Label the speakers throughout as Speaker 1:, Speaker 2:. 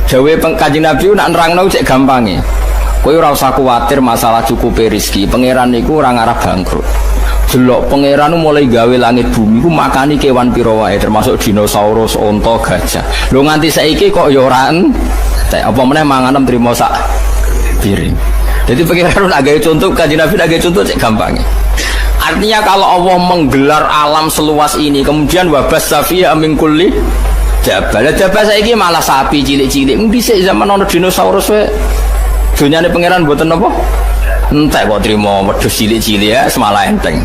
Speaker 1: Dawe Kanjeng Nabi nak nerangno cek gampange. Kowe ora usah kuwatir masalah cukupe rezeki. Pangeran niku ora ngarah bangkrut. Delok pangeran mulai gawe langit bumi ku makani kewan pira wae termasuk dinosaurus, onta, gajah. Lho nganti saiki kok ya ora entek. Apa meneh manganem trimo sak piring. Jadi pangeran nak gawe contoh Kanjeng Nabi nak gawe contoh cek gampange. Artinya kalau Allah menggelar alam seluas ini kemudian wabas safiya min kulli jabal. Jabal saiki malah sapi cilik-cilik. Dhisik zaman ana dinosaurus wae. Dunyane pangeran mboten napa? Entek kok trimo wedhus cilik-cilik ya semalah enteng.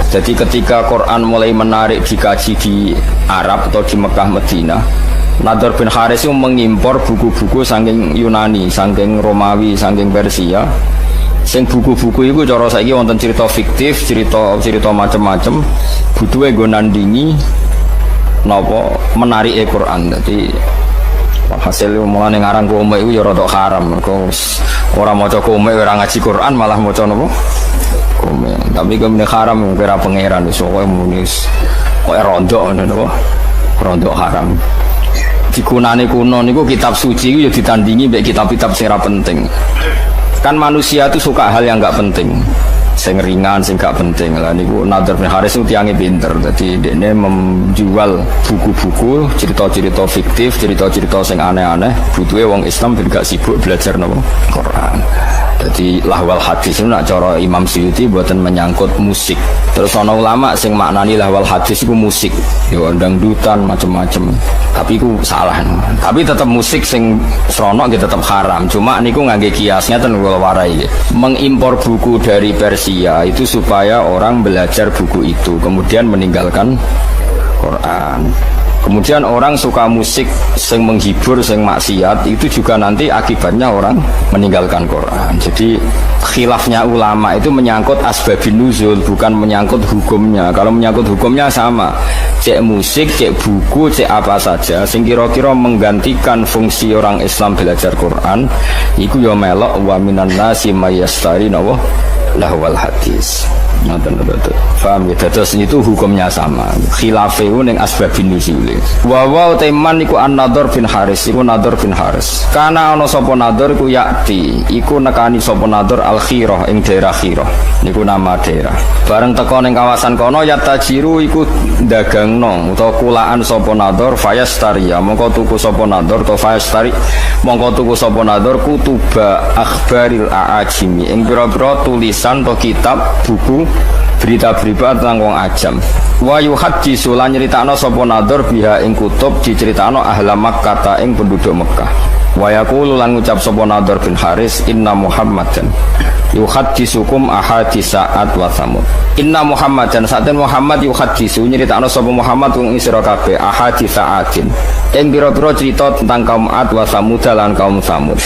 Speaker 1: Jadi ketika Quran mulai menarik dikaji di Arab atau di Mekah Madinah, Nadhr bin Haris itu mengimpor buku-buku saking Yunani, saking Romawi, saking Persia. Sing buku-buku itu cara saiki wonten cerita fiktif, cerita macam-macam. Butuhe nggo nandingi napa menarik Quran. Jadi hasil mulane ngaran komik iku ya rada haram. Mergo ora maca komik ora ngaji Quran malah maca napa? Komik. Tapi kemene haram kira pangeran iso koyo munis. Koyo rondok ngono napa? Rondok haram. Digunane kuno niku kitab suci itu ya ditandingi mbek kitab-kitab sing ora penting. Kan manusia itu suka hal yang enggak penting. Sing ringan, sing gak penting lah. Niku Nadhr bin Haris itu tiangnya pinter. Jadi dia menjual buku-buku, cerita-cerita fiktif, cerita-cerita sing aneh-aneh. Butuhnya wong Islam ben gak sibuk belajar napa Quran. Jadi lahwal hadis itu nak cara Imam Suyuti buatan menyangkut musik. Terus ana ulama sing maknani lahwal hadis itu musik, ya dangdutan macam-macam. Tapi itu salah. Tapi tetap musik sing serono gitu tetap haram. Cuma niku ngangge kiasnya ten kula warai. Mengimpor buku dari Persia itu supaya orang belajar buku itu kemudian meninggalkan Quran. Kemudian orang suka musik sing menghibur, sing maksiat itu juga nanti akibatnya orang meninggalkan Quran. Jadi khilafnya ulama itu menyangkut asbabun nuzul, bukan menyangkut hukumnya. Kalau menyangkut hukumnya sama, cek musik, cek buku, cek apa saja sing kira-kira menggantikan fungsi orang Islam belajar Quran iku ya melok wa minan nasi mayastari nawa lahwal hadis. Paham ya? Terus itu hukumnya sama. Khilafeu ning asbabun nuzul. Wa teman iku An-Nadhr bin Haris, iku Nadhr bin Haris. Kana ana sapa Nadhr iku yakti, iku nekani sapa Nadhr Al-Khirah ing daerah Khirah. Niku nama daerah. Bareng teko ning kawasan kono ya tajiru iku dagangno utawa kulaan sapa Nadhr fayastari. Mongko tuku sapa Nadhr to fayastari. Mongko tuku sapa Nadhr kutuba akhbaril aajimi. Ing pira-pira tulisan to kitab buku berita-berita tentang wong ajam. Wa yuhaddisu lan nyritakno sapa Nadhr biha ing kutub diceritakno ahla Makkah ta ing penduduk Mekah. Wa yaqulu lan ngucap sapa Nadhr bin Haris inna Muhammadan yuhaddisukum ahadits sa'at wa samud. Inna Muhammadan saten Muhammad yuhaddisu nyritakno sapa Muhammad wong sira kabeh ahadits sa'atin. Ing pira-pira cerita tentang kaum Ad wa Samud lan kaum Samud.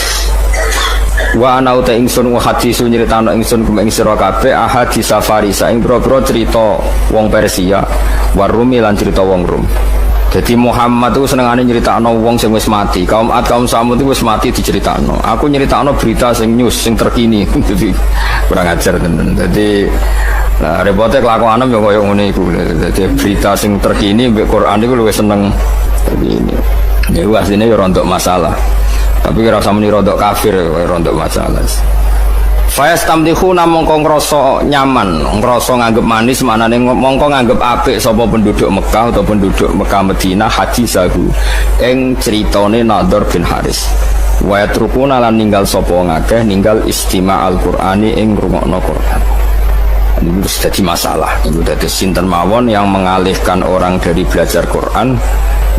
Speaker 1: Wa ana uta ingsun wa hadisu nyritano ingsun kum ing sira kabeh ahadits safari saing boro-boro cerita wong Persia wa Rumi lan cerita wong Rum. Jadi Muhammad itu senengane nyritakno wong sing wis mati. Kaum Ad kaum Samud itu wis mati diceritakno. Aku nyritakno berita sing news sing terkini. Jadi kurang ajar tenan. Jadi nah repotnya kelakuanem ya koyo ngene iku. Jadi berita sing terkini mbek Quran iku luwih seneng terkini. Ya asline ya rontok masalah. Tapi kira sama ni rodok kafir, rodok masalah. Fayastamtihuna mongko ngrasa nyaman, ngrasa nganggep manis, maknane mongko nganggep apik sapa penduduk Mekah atau penduduk Mekah Madinah haji sahu ing critane Nadhr bin Haris. Wa yatrukuna lan ninggal sapa ngakeh ninggal istima' al-Qur'ani ing ngrungokno Quran. Ini jadi masalah. Itu dadi sinten mawon yang mengalihkan orang dari belajar Quran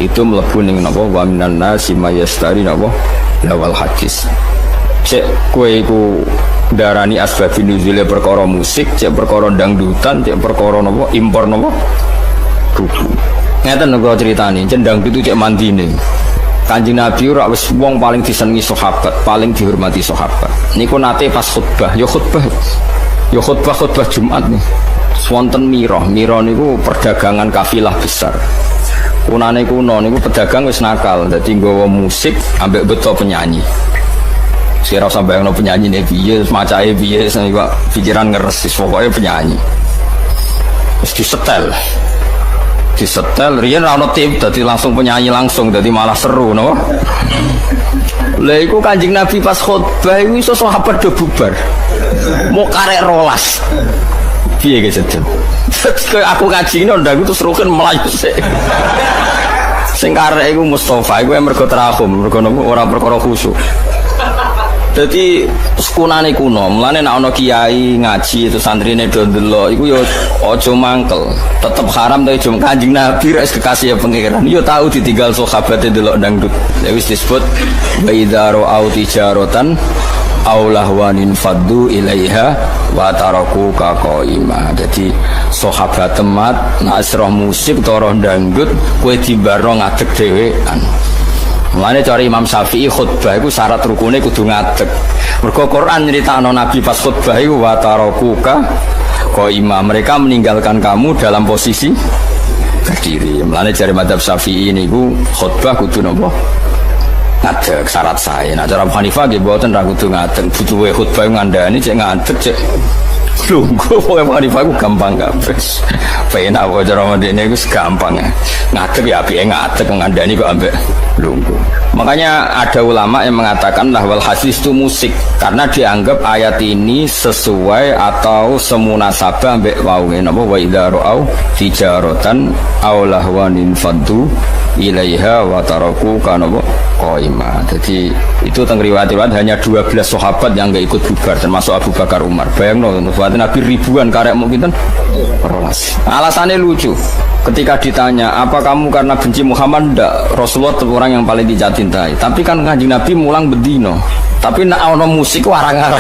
Speaker 1: itu mlebu ning napa wa minan nasi mayastari napa lawal hadis. Cek kowe iku darani asbabun nuzule perkara musik, cek perkara dangdutan, cek perkara napa impor napa buku. Ngeten kula critani, cendang itu cek mandine. Kanjeng Nabi ora wis wong paling disenengi sahabat, paling dihormati sahabat. Niku nate pas khutbah, ya khutbah Jumat nih. Wonten mira niku perdagangan kafilah besar. Kunane kuno niku pedagang wis nakal, dadi nggawa musik ambek beto penyanyi. Sira sampe ono penyanyi ne piye, macae piye, pikiran ngeres pokoke penyanyi. Wis disetel. disetel riyen ra ono tip dadi langsung penyanyi langsung dadi malah seru no. Lah iku Kanjeng Nabi pas khutbah iku iso sahabat do bubar. Mau karek rolas. Piye ge sejen. Aku ngaji ndang terus rukun melayu sik. Sing karek iku Mustofa iku mergo terahum, mergo ora perkara khusyuk. Jadi sekunane kuno, mulane nek ana kiai ngaji itu santrine do ndelok iku ya aja mangkel. Tetep haram ta jum Kanjeng Nabi wis kekasih pangeran. Ya tahu ditinggal sahabate ndelok dangdut. Ya wis disebut wa idza ra'au tijaratan aw lahwanin faddu ilaiha wa tarakuka qaima. Jadi sahabat temat nek roh musik utawa dangdut kowe dibarno ngadeg dhewean. Mulane cara Imam Syafi'i khutbah iku syarat rukune kudu ngadeg. Mergo Quran nyritakno Nabi pas khutbah iku wa tarakuka qaima, mereka meninggalkan kamu dalam posisi berdiri. Mulane jare madzhab Syafi'i niku khutbah kudu napa? Ngadeg syarat sae. Nah cara Abu Hanifah nggih mboten ra kudu ngadeg. Butuhe khutbah ngandani cek ngadeg cek lungguh. Pokoke Abu Hanifah ku gampang kabeh. Penak wae cara mendene iku gampang. Ngadeg ya apike ngadeg ngandani kok ambek lungguh. Makanya ada ulama yang mengatakan lahwal hadis itu musik karena dianggap ayat ini sesuai atau semunasabah ambek wae napa wa idza ra'au tijaratan aw lahwanin faddu ilaiha wa taraku kana qaima. Jadi itu teng riwayat-riwayat hanya 12 sahabat yang enggak ikut bubar termasuk Abu Bakar Umar. Bayangno sahabat Nabi ribuan karek mau pinten? 12. Alasannya lucu. Ketika ditanya, apa kamu karena benci Muhammad? Enggak, Rasulullah itu orang yang paling dicintai. Tapi kan Kanjeng Nabi mulang bedino. Tapi nak ono musik warang-warang.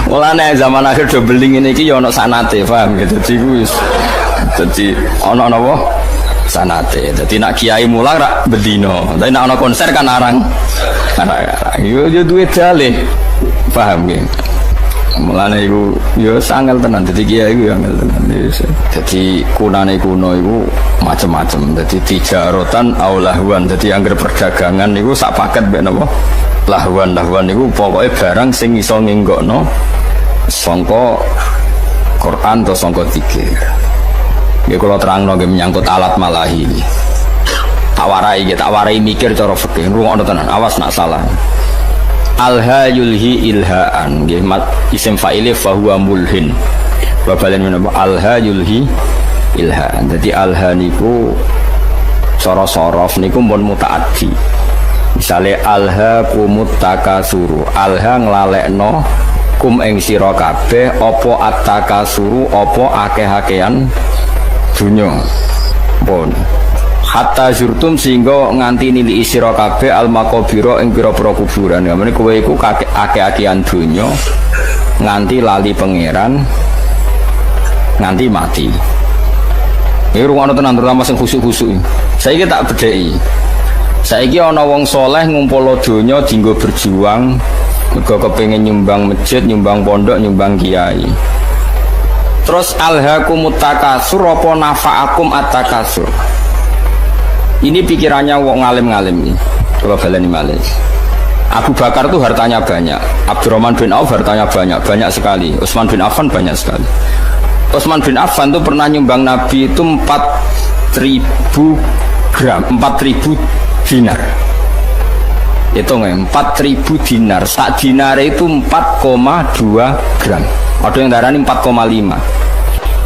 Speaker 1: Mulane zaman akhir do beling ini iki ya ono sanate, paham gitu. Jadi ono napa? Sanate. Jadi nak kiai mulang rak bedino. Tapi nak ono konser kan arang. Yo duwe dalih. Paham gitu. Mulane iku ya sangel tenan dadi kiai iku angel tenan. Dadi kunane kuno iku macam-macam. Dadi tijaratan au lahwan. Dadi angger perdagangan niku sak paket mek napa? Lahwan niku pokoke barang sing iso ngenggokno sangka Quran atau sangka zikir. Nggih kula terangno nggih menyangkut alat malahi. Tak warai mikir cara fikih. Rungokno tenan, awas nak salah. Alha yulhi ilhaan nggih isim fa'ile fa huwa mulhin. Babalen menapa alha yulhi ilhaan. Dadi alha niku cara sorof niku pun mutaaddi. Misale alha kumut takasuru, alha nglalekno kum ing sira kabeh apa attakasuru apa akeh-akehan dunya. Pun hatta zurtum sehingga nganti nili sira kabeh al maqabira ing pira-pira kuburan. Ngamane kowe iku akeh-akehan donya nganti lali pangeran nganti mati. Iki rungokno tenan terutama sing khusuk-khusuk. Saiki tak bedheki. Saiki ana wong soleh ngumpulno donya dienggo berjuang mergo kepengin nyumbang masjid, nyumbang pondok, nyumbang kiai. Terus alhaakumut takasur apa nafa'akum at-takasur. Ini pikirannya wong ngalim-ngalim ini. Coba baleni malih. Abu Bakar tuh hartanya banyak, Abdurrahman bin Auf hartanya banyak sekali, Utsman bin Affan banyak sekali. Utsman bin Affan tuh pernah nyumbang Nabi itu 4.000 gram, 4.000 dinar. Hitung ya, 4.000 dinar. Sak dinar itu 4,2 gram. Ada yang darani 4,5.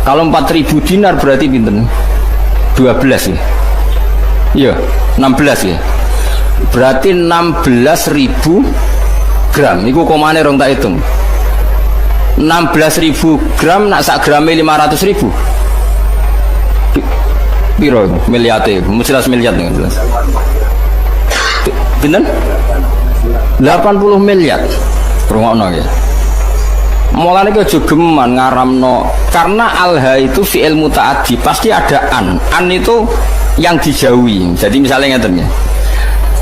Speaker 1: Kalau 4.000 dinar berarti pinten? 12 ya. Iya, 16 ya. Berarti 16.000 gram. Iku komane rong tak hitung. 16.000 gram nak sak grame 500.000. Piro miliate? Mesti miliar dengan jelas. Pinten? 80 miliar. Rungokno ya. Mulane ke jogeman ngaramno karena alha itu fi'il mutaaddi pasti ada an itu yang dijauhi. Jadi misalnya ngeten ya.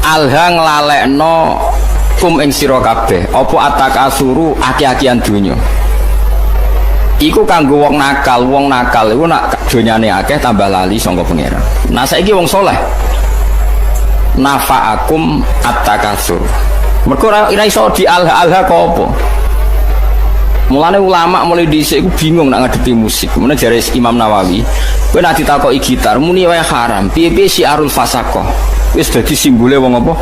Speaker 1: Alha nglalekno kum ing sira kabeh apa atakasuru aki-akian donya. Iku kanggo wong nakal iku nak donyane akeh tambah lali sangka pangeran. Nah saiki wong soleh nafa'akum at-takasur. Mergo ora iso di alha-alha kok apa? Mulane ulama mulai dhisik iku bingung nak ngadepi musik. Mulane jare Imam Nawawi, kowe nek ditakoki gitar muni wae haram. Piye-piye syiarul fasaqah. Wis dadi simbole wong apa?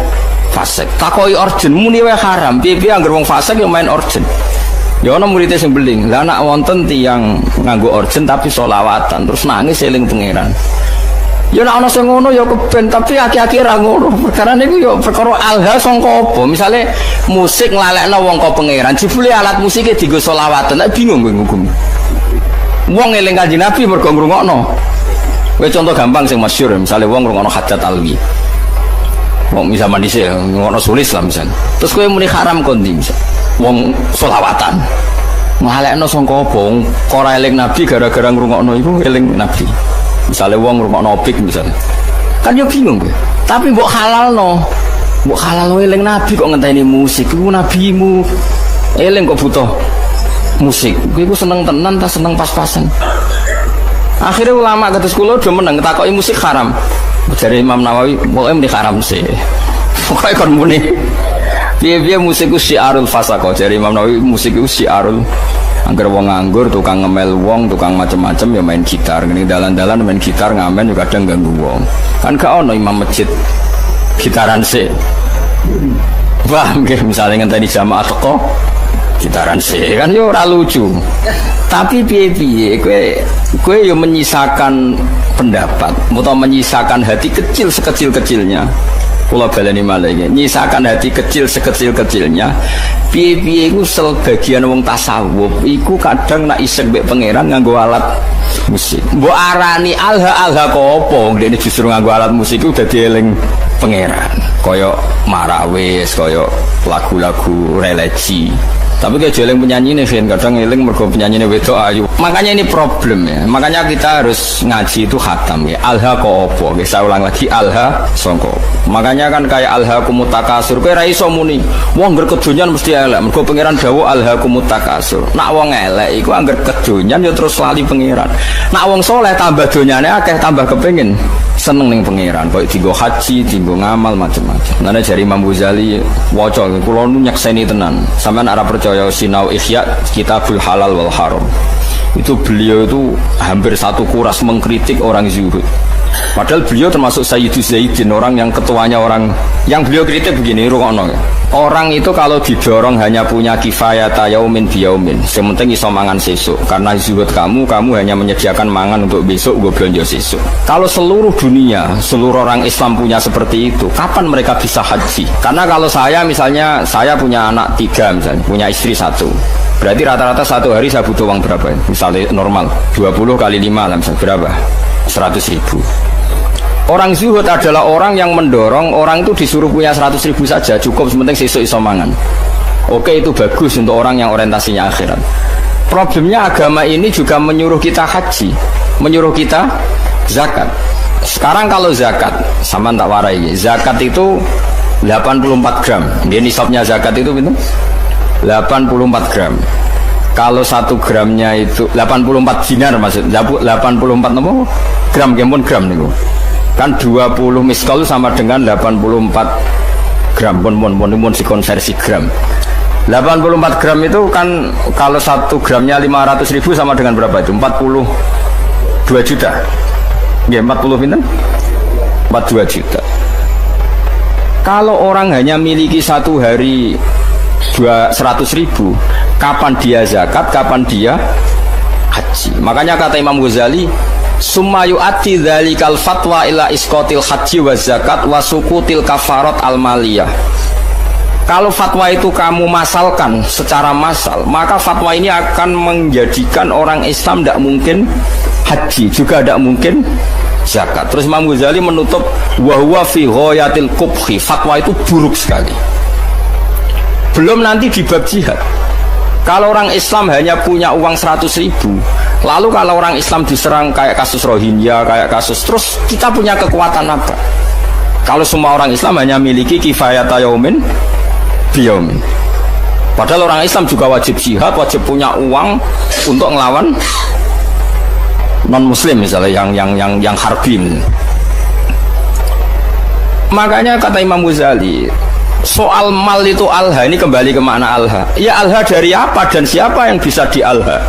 Speaker 1: Fasik. Takoki organ muni wae haram. Piye-piye anggere wong fasik yo main organ. Ya ana murid sing beling. Lah nek wonten tiyang nganggo organ tapi selawatan terus nangis eling pangeran. Ya nek ana sing ngono ya keben tapi aki-aki ra ngono. Perkara niku ya perkara alha sangka apa? Misale musik nglalekno wong ka pangeran, jebule alat musike dienggo selawatan. Nek bingung kowe nghukum. Wong eling Kanjeng Nabi mergo ngrungokno. Kowe contoh gampang sing masyhur, misale wong ngrungokno hajat alwi. Wong zaman dhisik ngrungokno sulis lah misale. Terus kowe muni haram kondi misal. Wong selawatan. Nglalekno sangka apa? Ora eling Nabi gara-gara ngrungokno iku eling Nabi. Misalnya wong rumah nopik misalnya kan dia bingung gue tapi mbok halalno eling Nabi kok ngenteni musik itu nabimu eling kok butuh musik gue seneng tenan tak seneng pas-pasan akhirnya ulama kados kula do meneng takoki musik haram dari Imam Nawawi pokoke muni haram sih pokoke kon muni piye-piye musik ku syiarul fasaqah dari Imam Nawawi musik ku syiarul angger wong nganggur, tukang ngemel wong, tukang macem-macem ya main gitar. Ngene dalan-dalan main gitar ngamen juga kadang ganggu wong. Kan gak ono imam masjid gitaran sih. Paham nggih misalnya ngenteni jamaah teko gitaran sih kan yo ora lucu. Tapi piye-piye kowe yo menyisakan pendapat, atau menyisakan hati kecil sekecil-kecilnya. Kula baleni malih iki, nyisakan hati kecil sekecil-kecilnya. Piye-piye iku sebagian wong tasawuf iku kadang nak iseng mbek pangeran nganggo alat musik. Mbok arani alha-alha kok apa? Ndekne justru nganggo alat musik iku dadi eling pangeran. Kaya marawis, kaya lagu-lagu religi. Tapi kayak jeling penyanyi nih, kadang ngiling mergo penyanyi nih wedok ayu. Makanya ini problem ya. Makanya kita harus ngaji itu khatam ya. Alha ko opo. Saya ulang lagi alha songko. Makanya kan kayak alha kumutakasur. Kayak raiso muni. Wong angger kedonyan mesti elek. Mergo pangeran dawuh alha kumutakasur. Nak wong elek iku angger kedonyan ya terus lali pangeran. Nak wong soleh tambah donyane akeh tambah kepengin seneng ning pangeran. Kaya dienggo haji, dienggo ngamal macam-macam. Nane jari Imam Ghazali waca kula nu nyekseni tenan. Sampeyan ora percaya sinau Ihya Kitabul Halal wal Haram. Itu beliau itu hampir satu kuras mengkritik orang zuhud. Padahal beliau termasuk Sayyidus Zaidin, orang yang ketuanya orang yang beliau kritik begini, rungokno. Orang itu kalau didorong hanya punya kifayata yaumin biyaumin, yang penting iso mangan sesuk. Karena zuhud kamu hanya menyediakan mangan untuk besok, gue belanja sesuk. Kalau seluruh dunia, seluruh orang Islam punya seperti itu, kapan mereka bisa haji? Karena kalau saya misalnya, saya punya anak 3 misalnya, punya istri 1. Berarti rata-rata satu hari saya butuh uang berapa ya? Misalnya normal 20 kali 5 lah misalnya, berapa? 100.000. Orang zuhud adalah orang yang mendorong orang itu disuruh punya 100.000 saja cukup, sementing sesuk iso mangan. Oke, itu bagus untuk orang yang orientasinya akhirat. Problemnya agama ini juga menyuruh kita haji, menyuruh kita zakat. Sekarang kalau zakat, sama tak warai, zakat itu 84 gram. Dia nisabnya zakat itu betul? 84 gram. Kalau 1 gramnya itu 84 dinar maksud 84 apa? Gram kempun gram niku. Kan 20 miskal sama dengan 84 gram. Pun dikonversi gram. 84 gram itu kan kalau 1 gramnya 500.000 sama dengan berapa itu? 42 juta. Ya 40 pinten? 42 juta. Kalau orang hanya miliki satu hari 100.000, kapan dia zakat, kapan dia haji? Makanya kata Imam Ghazali, summa yu'ati dzalikal fatwa ila isqatil haji wa zakat wa sukutil kafarat al maliyah. Kalau fatwa itu kamu masalkan secara massal, maka fatwa ini akan menjadikan orang Islam tidak mungkin haji, juga tidak mungkin zakat. Terus Imam Ghazali menutup wa huwa fi ghayatil qubhi, fatwa itu buruk sekali. Belum nanti di bab jihad. Kalau orang Islam hanya punya uang 100.000, lalu kalau orang Islam diserang kayak kasus Rohingya, kayak kasus, terus kita punya kekuatan apa? Kalau semua orang Islam hanya miliki kifayata yaumin biyaumin. Padahal orang Islam juga wajib jihad, wajib punya uang untuk ngelawan non-muslim misalnya yang harbi misalnya. Makanya kata Imam Ghazali, Soal mal itu alha, ini kembali ke makna alha. Ya alha dari apa dan siapa yang bisa di alha?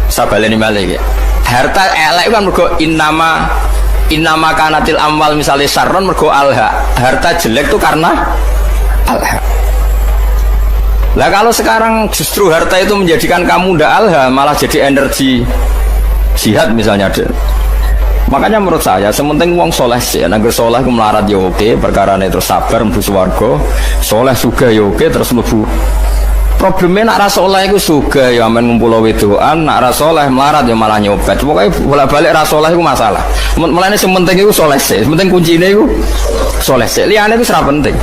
Speaker 1: Sabaleni malih. Harta elek kan mergo innama kanatil amwal misalnya sarron mergo alha. Harta jelek itu karena alha. Lah kalau sekarang justru harta itu menjadikan kamu ndak alha, malah jadi energi jihad misalnya. Makanya menurut saya sementing wong soleh sih, nangger soleh ku melarat ya oke, perkara ini terus sabar mlebu swarga, soleh sugih ya oke terus mlebu. Problemnya nak ra soleh iku sugih ya amen ngumpul wedokan, nak ra soleh melarat ya malah nyopet. Pokoke bolak-balik ra soleh iku masalah. Mulane sementing iku soleh sih, sementing kuncine iku soleh sih. Liyane iku ora penting.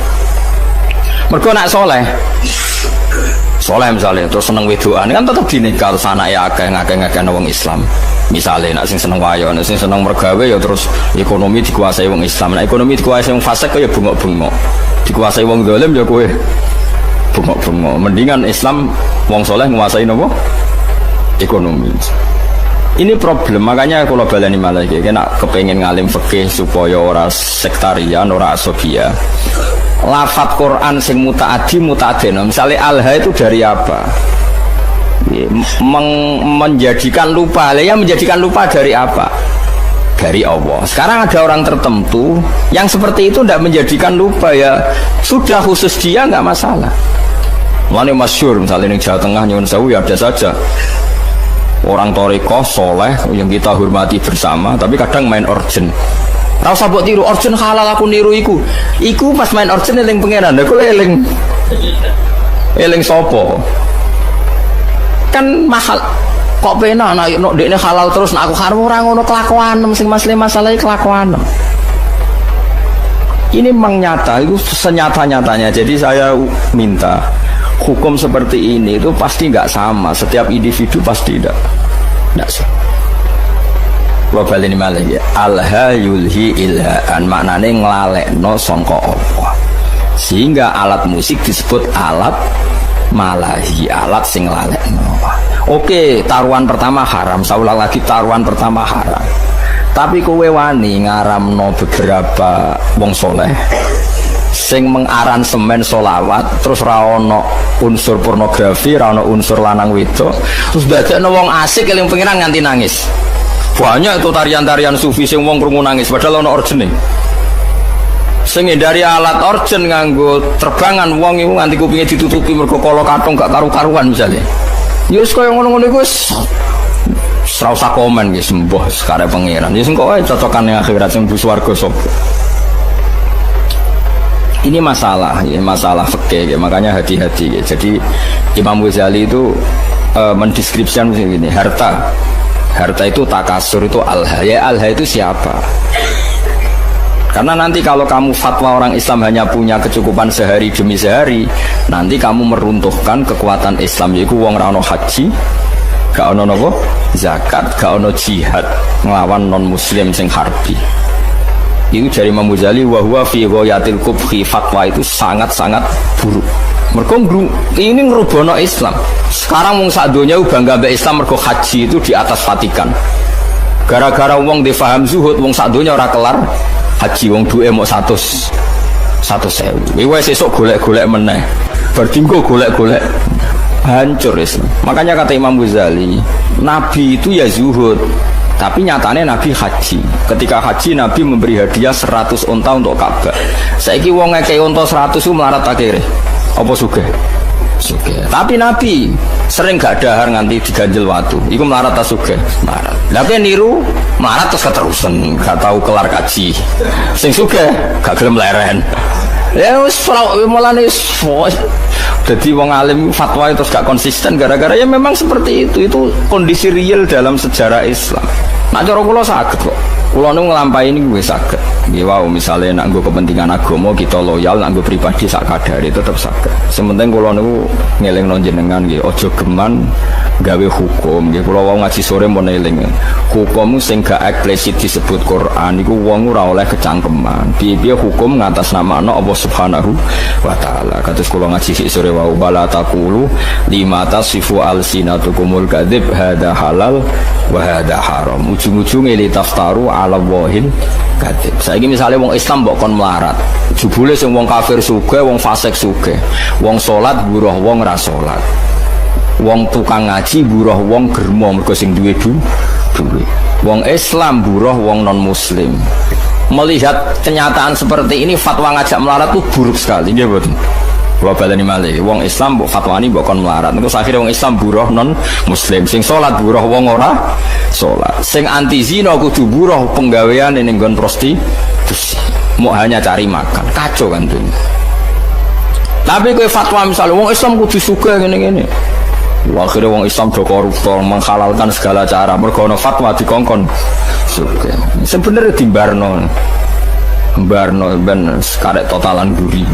Speaker 1: Mergo nak soleh misalnya terus seneng wedokan kan tetap dinikah terus anake akeh wong Islam. Misalnya nak sing seneng wayo, nak sing seneng mergawe ya terus ekonomi dikuasai wong Islam. Nak ekonomi dikuasai wong fasik ya bengok-bengok. Dikuasai wong zalim ya kowe bengok-bengok. Mendingan Islam wong soleh nguasai napa? Ekonomi. Ini problem, makanya kalau baleni malah iki kena kepengin ngalim fikih supaya ora sektarian, ora asofia. Lafat Quran sing muta'adin misalnya alha itu dari apa? Menjadikan lupa. Ya menjadikan lupa dari apa? Dari Allah. Sekarang ada orang tertentu yang seperti itu tidak menjadikan lupa, ya sudah khusus dia nggak masalah. Mulane masyhur misalnya di Jawa Tengah nyuwun sewu ya ada saja orang thariqah soleh yang kita hormati bersama tapi kadang main organ. Ra usah mbok tiru organ halal aku niru iku. Iku pas main organ eling pangeran. Lha kok eling sapa? Kan mahal kok penak nek ndekne halal terus nek aku karo ora ngono kelakuan sing masalah kelakuan. Ini memang nyata, itu senyata-nyatanya. Jadi saya minta hukum seperti ini itu pasti nggak sama. Setiap individu pasti tidak sama. Global ini malah ya alha yulhi ilhaan, maknanya nglalekno sangka Allah, sehingga alat musik disebut alat malahi, alat sing nglalekno. Oke, taruhan pertama haram, saya ulang lagi, taruhan pertama haram, tapi kowe wani ngaramno beberapa wong soleh sing mengaransemen solawat terus ra ono unsur pornografi, ra ono unsur lanang wedok, terus dadekno wong asik eling pengiran nganti nangis. Banyak itu tarian-tarian sufi sing wong krungu nangis padahal ana orgene. Sing dari alat organ nganggo terbangan wong iku nganti kupinge ditutupi mergo kala kathong gak karu-karuan misalnya. Ya wis kaya ngono-ngono iku wis ora usah komen nggih sembah sekare pangeran. Ya sing kok wae cocokane akhirat sing mlebu swarga sapa. Ini masalah, ya masalah fikih, ya, makanya hati-hati. Ya. Jadi Imam Ghazali itu mendeskripsikan begini, harta itu takasur, itu alha. Ya alha itu siapa? Karena nanti kalau kamu fatwa orang Islam hanya punya kecukupan sehari demi sehari, nanti kamu meruntuhkan kekuatan Islam. Yaitu wong ra ono haji, gak ono nopo zakat, gak ono jihad nglawan non muslim sing harbi. Itu dari Imam Ghazali, wa huwa fi ghayatil qubhi, fatwa itu sangat-sangat buruk. Mergo ini ngerubono Islam. Sekarang wong sak donya bangga mbek Islam mergo haji itu di atas Vatikan. Gara-gara wong difaham zuhud, wong sak donya ora kelar haji, wong duwe mok 100.000. Wis sesuk golek-golek meneh. Bar dinggo golek-golek hancur Islam. Makanya kata Imam Ghazali, Nabi itu ya zuhud, tapi nyatanya Nabi haji. Ketika haji Nabi memberi hadiah 100 unta untuk Ka'bah. Saiki wong ngekei unta 100 itu melarat akhirnya. Apa sugih? Sugih. Tapi Nabi sering gak dahar nganti diganjel watu. Iku melarat ta sugih? Melarat. Lah kowe niru melarat terus keterusan, gak tahu kelar kaji. Sing sugih gak gelem leren. Ya wis mulane jadi wong alim fatwa terus gak konsisten gara-gara ya memang seperti itu. Itu kondisi real dalam sejarah Islam. Nak cara kula saged kok. Kula nu nglampahi niku wis saged. Nggih wau misale nak nggo kepentingan agama kita loyal, nak nggo pribadi sak kadare tetep saged. Sementing kula niku ngelingno jenengan nggih aja geman gawe hukum. Nggih kula wau ngaji sore mun eling. Hukum sing gak eksplisit disebut Quran niku wong ora oleh kecangkeman. Piye-piye hukum ngatasnamakan Allah Subhanahu wa taala. Kados kula ngaji sore wau bala taqulu lima tasifu alsinatukumul kadzib hada halal wa hada haram. Ujung-ujunge li taftaru 'ala wahil kadhib. Saiki misale wong Islam mbok kon melarat, jebule sing wong kafir sugih, wong fasik sugih, wong salat buruh wong ra salat, wong tukang ngaji buruh wong germo mergo sing duwe duwe, wong Islam buruh wong non muslim. Melihat kenyataan seperti ini, fatwa ngajak melarat itu buruk sekali, nggih mboten? Kula baleni malih, wong Islam mbok fatwani mbok kon melarat. Niku akhire wong Islam buruh non muslim, sing salat buruh wong ora salat. Sing anti zina kudu buruh penggawean ning nggon prostitusi. Mau hanya cari makan, kacau kan tuh. Tapi kowe fatwa misalnya wong Islam kudu sugih ngene-ngene. Akhirnya wong Islam do koruptor, menghalalkan segala cara, mergo ana fatwa dikongkon sugih. Sebenarnya dimbarno ben karek totalan guri.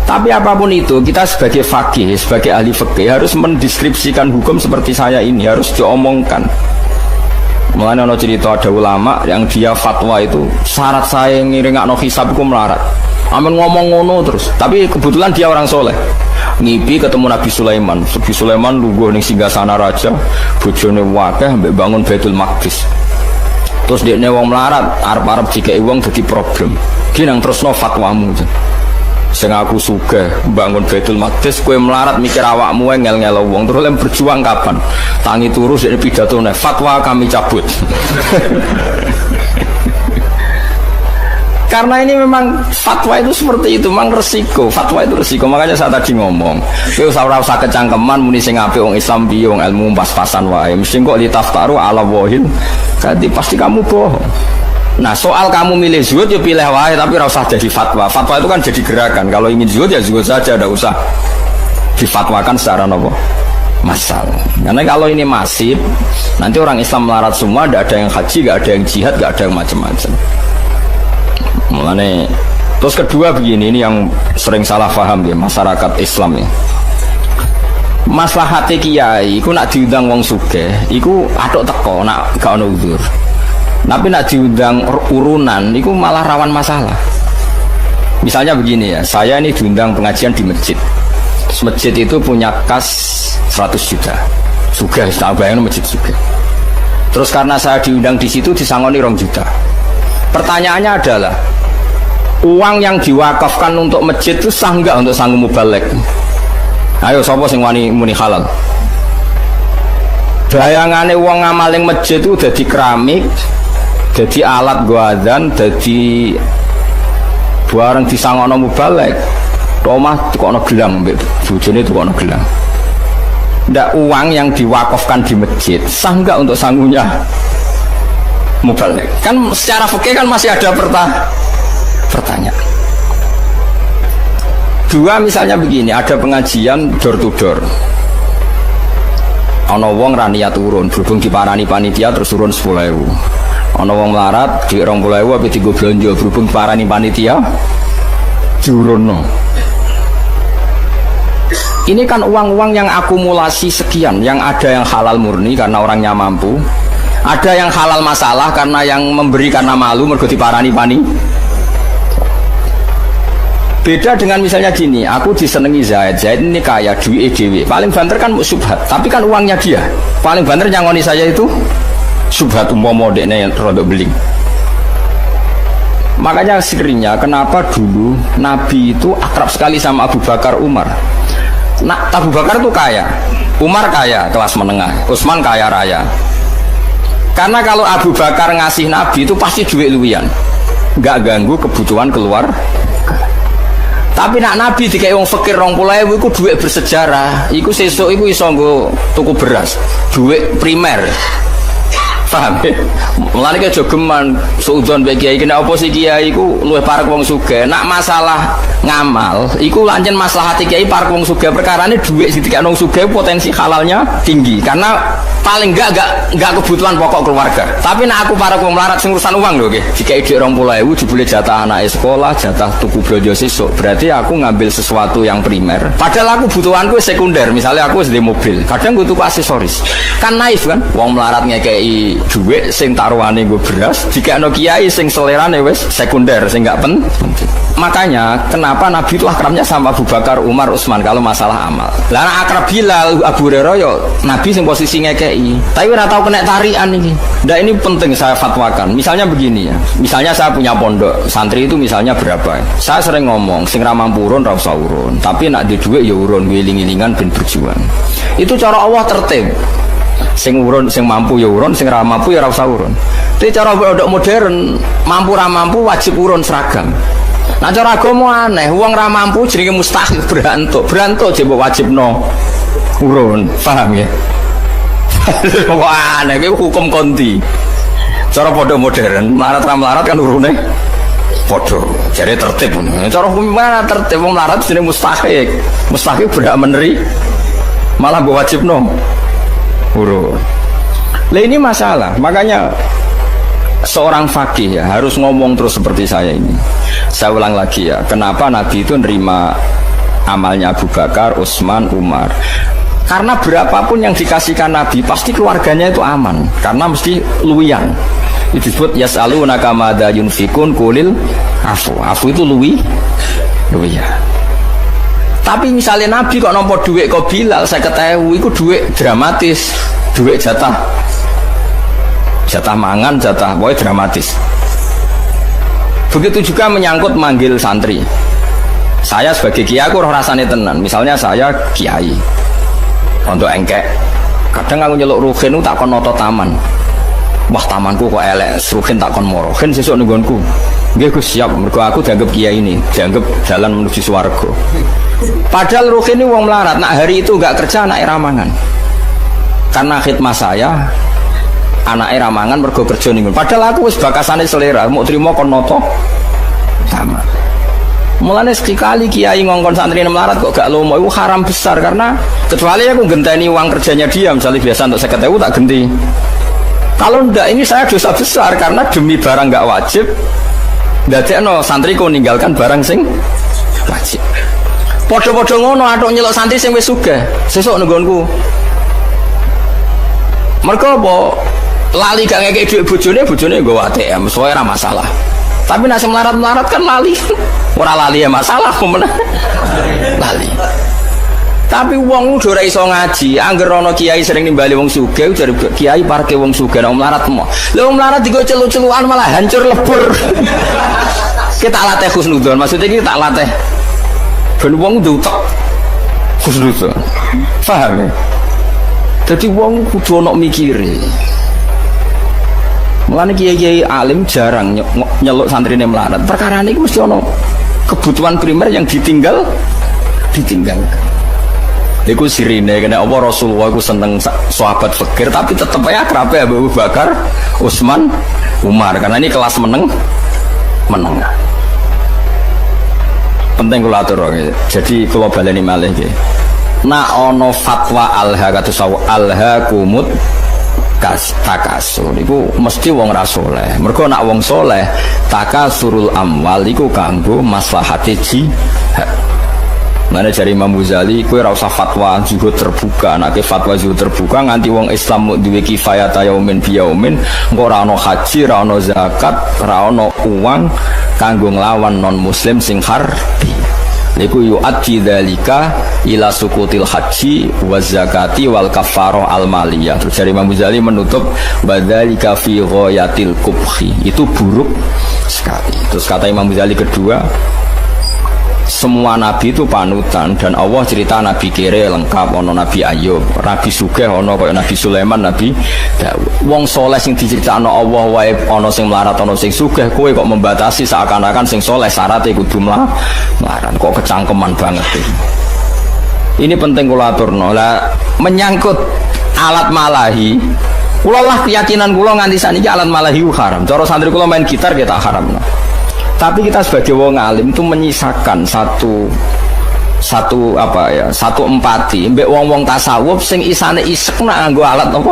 Speaker 1: Tapi apapun itu, kita sebagai faqih, sebagai ahli fikih harus mendeskripsikan hukum seperti saya ini, harus diomongkan. Mulanya ada cerita ada ulama yang dia fatwa itu syarat saya ngiringakno hisab itu melarat. Amin ngomong ngono terus. Tapi kebetulan dia orang soleh. Ngipi ketemu Nabi Sulaiman. Nabi Sulaiman lungguh ning singgasana raja, bojone wakeh mbek bangun Baitul Maqdis. Terus dekne wong melarat, arep-arep dikeki wong dadi problem. Ki nang terusno fatwamu. Sing aku sugih bangun Baitul Maqdis, kowe melarat mikir awakmu ngel-ngelo wong, terus lem berjuang kapan? Tangi turu sik pidatone, fatwa kami cabut. Karena ini memang fatwa itu seperti itu, memang resiko. Fatwa itu resiko, makanya saya tadi ngomong, kowe ora usah kecangkeman muni sing apik wong Islam piye, wong ilmu pas-pasan wae. Mesti kok ditaftaru ala wahil, jadi pasti kamu bohong. Nah soal kamu milih zuhud ya pilih wae, tapi ora usah jadi fatwa. Fatwa itu kan jadi gerakan. Kalau ingin zuhud ya zuhud saja, tidak usah difatwakan secara nopo masal. Karena kalau ini masif, nanti orang Islam melarat semua, tidak ada yang haji, tidak ada yang jihad, tidak ada yang macam-macam. Mulane terus kedua begini, ini yang sering salah paham ya masyarakat Islam ya. Maslahate kiai iku nak diundang wong sugih, iku atuk teko nak gak ono uzur. Tapi nak diundang urunan itu malah rawan masalah. Misalnya begini ya, saya ini diundang pengajian di masjid. Masjid itu punya kas 100 juta. Sugih, tak bayangin masjid sugih. Terus karena saya diundang di situ disangoni 2 juta. Pertanyaannya adalah, uang yang diwakafkan untuk masjid itu sah enggak untuk sanggup mubalek? Ayo sapa sing wani muni halal? Bayangane wong ngamaling masjid itu dadi keramik, jadi alat gua adzan, jadi barang disangokno mubalek. Omah tukono gelang mbek bojone tukono gelang. Ndak uang yang diwakafkan di masjid sah enggak untuk sangunya mubalek? Kan secara fikih kan masih ada pertanyaan. Dua misalnya begini, ada pengajian door to door. Ana wong ra niat turun, berhubung diparani panitia terus turun 10.000. Ana wong melarat di 20.000 apa digo blonjo, berhubung diparani panitia diurunno. Ini kan uang-uang yang akumulasi sekian, yang ada yang halal murni karena orangnya mampu, ada yang halal masalah karena yang memberi karena malu mergo diparani panitia. Beda dengan misalnya gini, aku disenengi Zaid ini kaya, duit dewe, paling banter kan subhat, tapi kan uangnya dia, paling banter nyangoni saya itu subhat, umpama dekne rodok beling. Makanya seringnya kenapa dulu Nabi itu akrab sekali sama Abu Bakar, Umar. Nah, Abu Bakar itu kaya, Umar kaya kelas menengah, Utsman kaya raya. Karena kalau Abu Bakar ngasih Nabi itu pasti duit luwian, nggak ganggu kebutuhan keluar. Tapi nak Nabi dikai wong fakir 20.000 iku duit bersejarah. Iku sesuk iku iso nggo tuku beras, duit primer. Paham ya? Mulane ki aja geman suudzon mbek kiai kena apa sih kiai iku luwih parek wong sugih. Nak masalah ngamal iku lancen maslahate kiai parek wong sugih, perkarane duit sing dikek wong sugih potensi halalnya tinggi. Karena paling enggak kebutuhan pokok keluarga. Tapi nak aku parek wong melarat sing urusan uang lho nggih. Dikek dhuwit 20.000 jebule jatah anak sekolah, jatah tuku blonjo sesuk. Berarti aku ngambil sesuatu yang primer. Padahal aku butuhanku sekunder. Misalnya aku wis di mobil, kadang gue tuku aksesoris. Kan naif kan? Wong melarat ngekei dhuwit sing taruhane nggo beras, dikekno kiai sing selerane wis sekunder sing gak penting. Makanya kenapa Nabi itu akrabnya sama Abu Bakar, Umar, Utsman kalau masalah amal. Lah akrab Bilal, Abu Hurairah yo Nabi sing posisi ngekeki. Tapi ora tau kena tarian ini. Nah ini penting saya fatwakan. Misalnya begini ya. Misalnya saya punya pondok, santri itu misalnya berapa? Saya sering ngomong, sing ra mampu urun ra usah urun. Tapi nak di dhuwit ya urun, ngiling-ngilingan ben berjuang. Itu cara Allah tertib. Sing urun, sing mampu ya urun, sing ra mampu ya ra usah urun. Tapi cara pondok modern, mampu ra mampu wajib urun seragam. Nah cara agama aneh, wong ra mampu jenenge mustahil berantuk jebok wajibno urun, paham ya? Kok aneh, itu hukum konti. Cara pondok modern, melarat ra melarat kan urune padha. Jare tertib. Cara hukum mana tertib wong melarat jenenge mustahil. Mustahil berhak meneri malah mbok wajibno urun. Lah ini masalah, makanya seorang fakih ya harus ngomong terus seperti saya ini. Saya ulang lagi ya, kenapa Nabi itu nerima amalnya Abu Bakar, Utsman, Umar? Karena berapapun yang dikasihkan Nabi pasti keluarganya itu aman, karena mesti luwian. Itu disebut yas'alunaka madza yunfikun qulil afu itu luwian. Tapi misalnya Nabi kok nampa duit kok Bilal 50.000 itu duit dramatis, duit jatah mangan, jatah pokoknya dramatis. Begitu juga menyangkut manggil santri. Saya sebagai kiai aku roh rasane tenan. Misalnya saya kiai untuk engkek, kadang aku nyeluk ruhin itu tak kon noto taman. Wah tamanku kok elek, ruhin tak kon morohin sesuk nunggonku. Nggih Gus siap, mergo aku dianggap kiai ini, dianggap jalan menuju swarga. Padahal ruhin ini wong melarat, nak hari itu enggak kerja anak ramangan. Karena khidmah saya anak ramangan mergo kerja ning. Padahal aku wis bakasane selera, mau trimo kon noto taman. Mulane sekali kiai ngongkon santri melarat kok gak lomo, itu haram besar karena kecuali aku genteni uang kerjanya dia, misalnya biasa untuk 50.000 tak genti. Kalau ndak ini saya dosa besar karena demi barang gak wajib ndadekno santri ku ninggalkan barang sing wajib. Padha-padha ngono atok nyelok santri sing wis sugih, sesuk nenggonku. Mergo apa? Lali gak ngekek duit bojone nggo ATM, soalnya ora masalah. Tapi nek melarat-melarat kan lali. Ora lali ya masalah pemenang. Lali. Tapi wong udah ora iso ngaji, angger ana kiai sering nimbali wong sugih, jare kiai parke wong sugih nek melarat mo. Lha wong melarat digo celu-celukan malah hancur lebur. Kita latih khusnudzon, maksudnya kita tak latih. Ben wong ndutek khusnudzon. Paham ya? Jadi wong kudu ana mikire. Mulane kiai-kiai alim jarang nyeluk santrine melarat. Perkara niku mesti ana kebutuhan primer yang ditinggalkan. Iku sirine kena apa Rasulullah iku seneng sahabat fakir tapi tetep aja akrabe Abu Bakar, Utsman, Umar karena ini kelas menengah. Penting kula atur nggih. Jadi kula baleni malih nggih. Nak ana fatwa alha kados alha kumut takasur iku mesti wong ra saleh. Mergo nak wong saleh takasurul amwal iku kanggo maslahate jihad. Mana dari Imam Ghazali kowe ora usah fatwa zuhud terbuka. Nek fatwa zuhud terbuka nganti wong Islam duwe kifayah yaumin biyaumin engko ora ana haji, ora ana zakat, ora ana uang kanggo nglawan non muslim sing harbi. Niku yu'addi dzalika ila sukutil haji wa zakati wal kafarah al maliyah. Terus dari Imam Ghazali menutup badzalika fi ghayatil kubhi. Itu buruk sekali. Terus kata Imam Ghazali kedua, semua nabi itu panutan dan Allah cerita nabi kere lengkap, ono nabi Ayub, nabi Sugih, ono kaya nabi Sulaiman, nabi Daud. Wong soleh sing diceritakno Allah wae ono sing melarat, ono sing sugih, kowe kok membatasi seakan-akan sing soleh syaratnya kudu melarat. Kok kecangkeman banget ini. Ini penting kula aturno. Lah menyangkut alat malahi, kula lah keyakinan kula nganti saniki alat malahi haram. Cara santri kula main gitar kita haram. Tapi kita sebagai wong alim itu menyisakan satu apa ya, satu empati mbek wong-wong tasawuf sing isane isek nak nganggo alat apa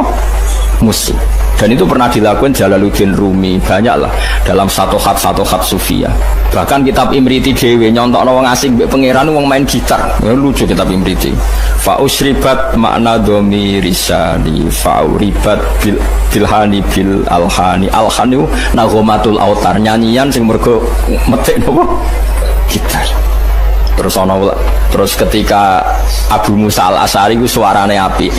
Speaker 1: musik. Dan itu pernah dilakukan Jalaluddin Rumi, banyaklah dalam satu khat sufia. Bahkan kitab Imriti dhewe nyontokno wong asing mbek pangeran wong main gitar. Ya, lucu kitab Imriti. Fa usribat makna dhamiri risani fa uribat bilhani bil alhani. Alhani naghomatul autar, nyanyian sing mergo metik napa gitar. Terus ketika Abu Musa al-Asy'ari ku suarane apik.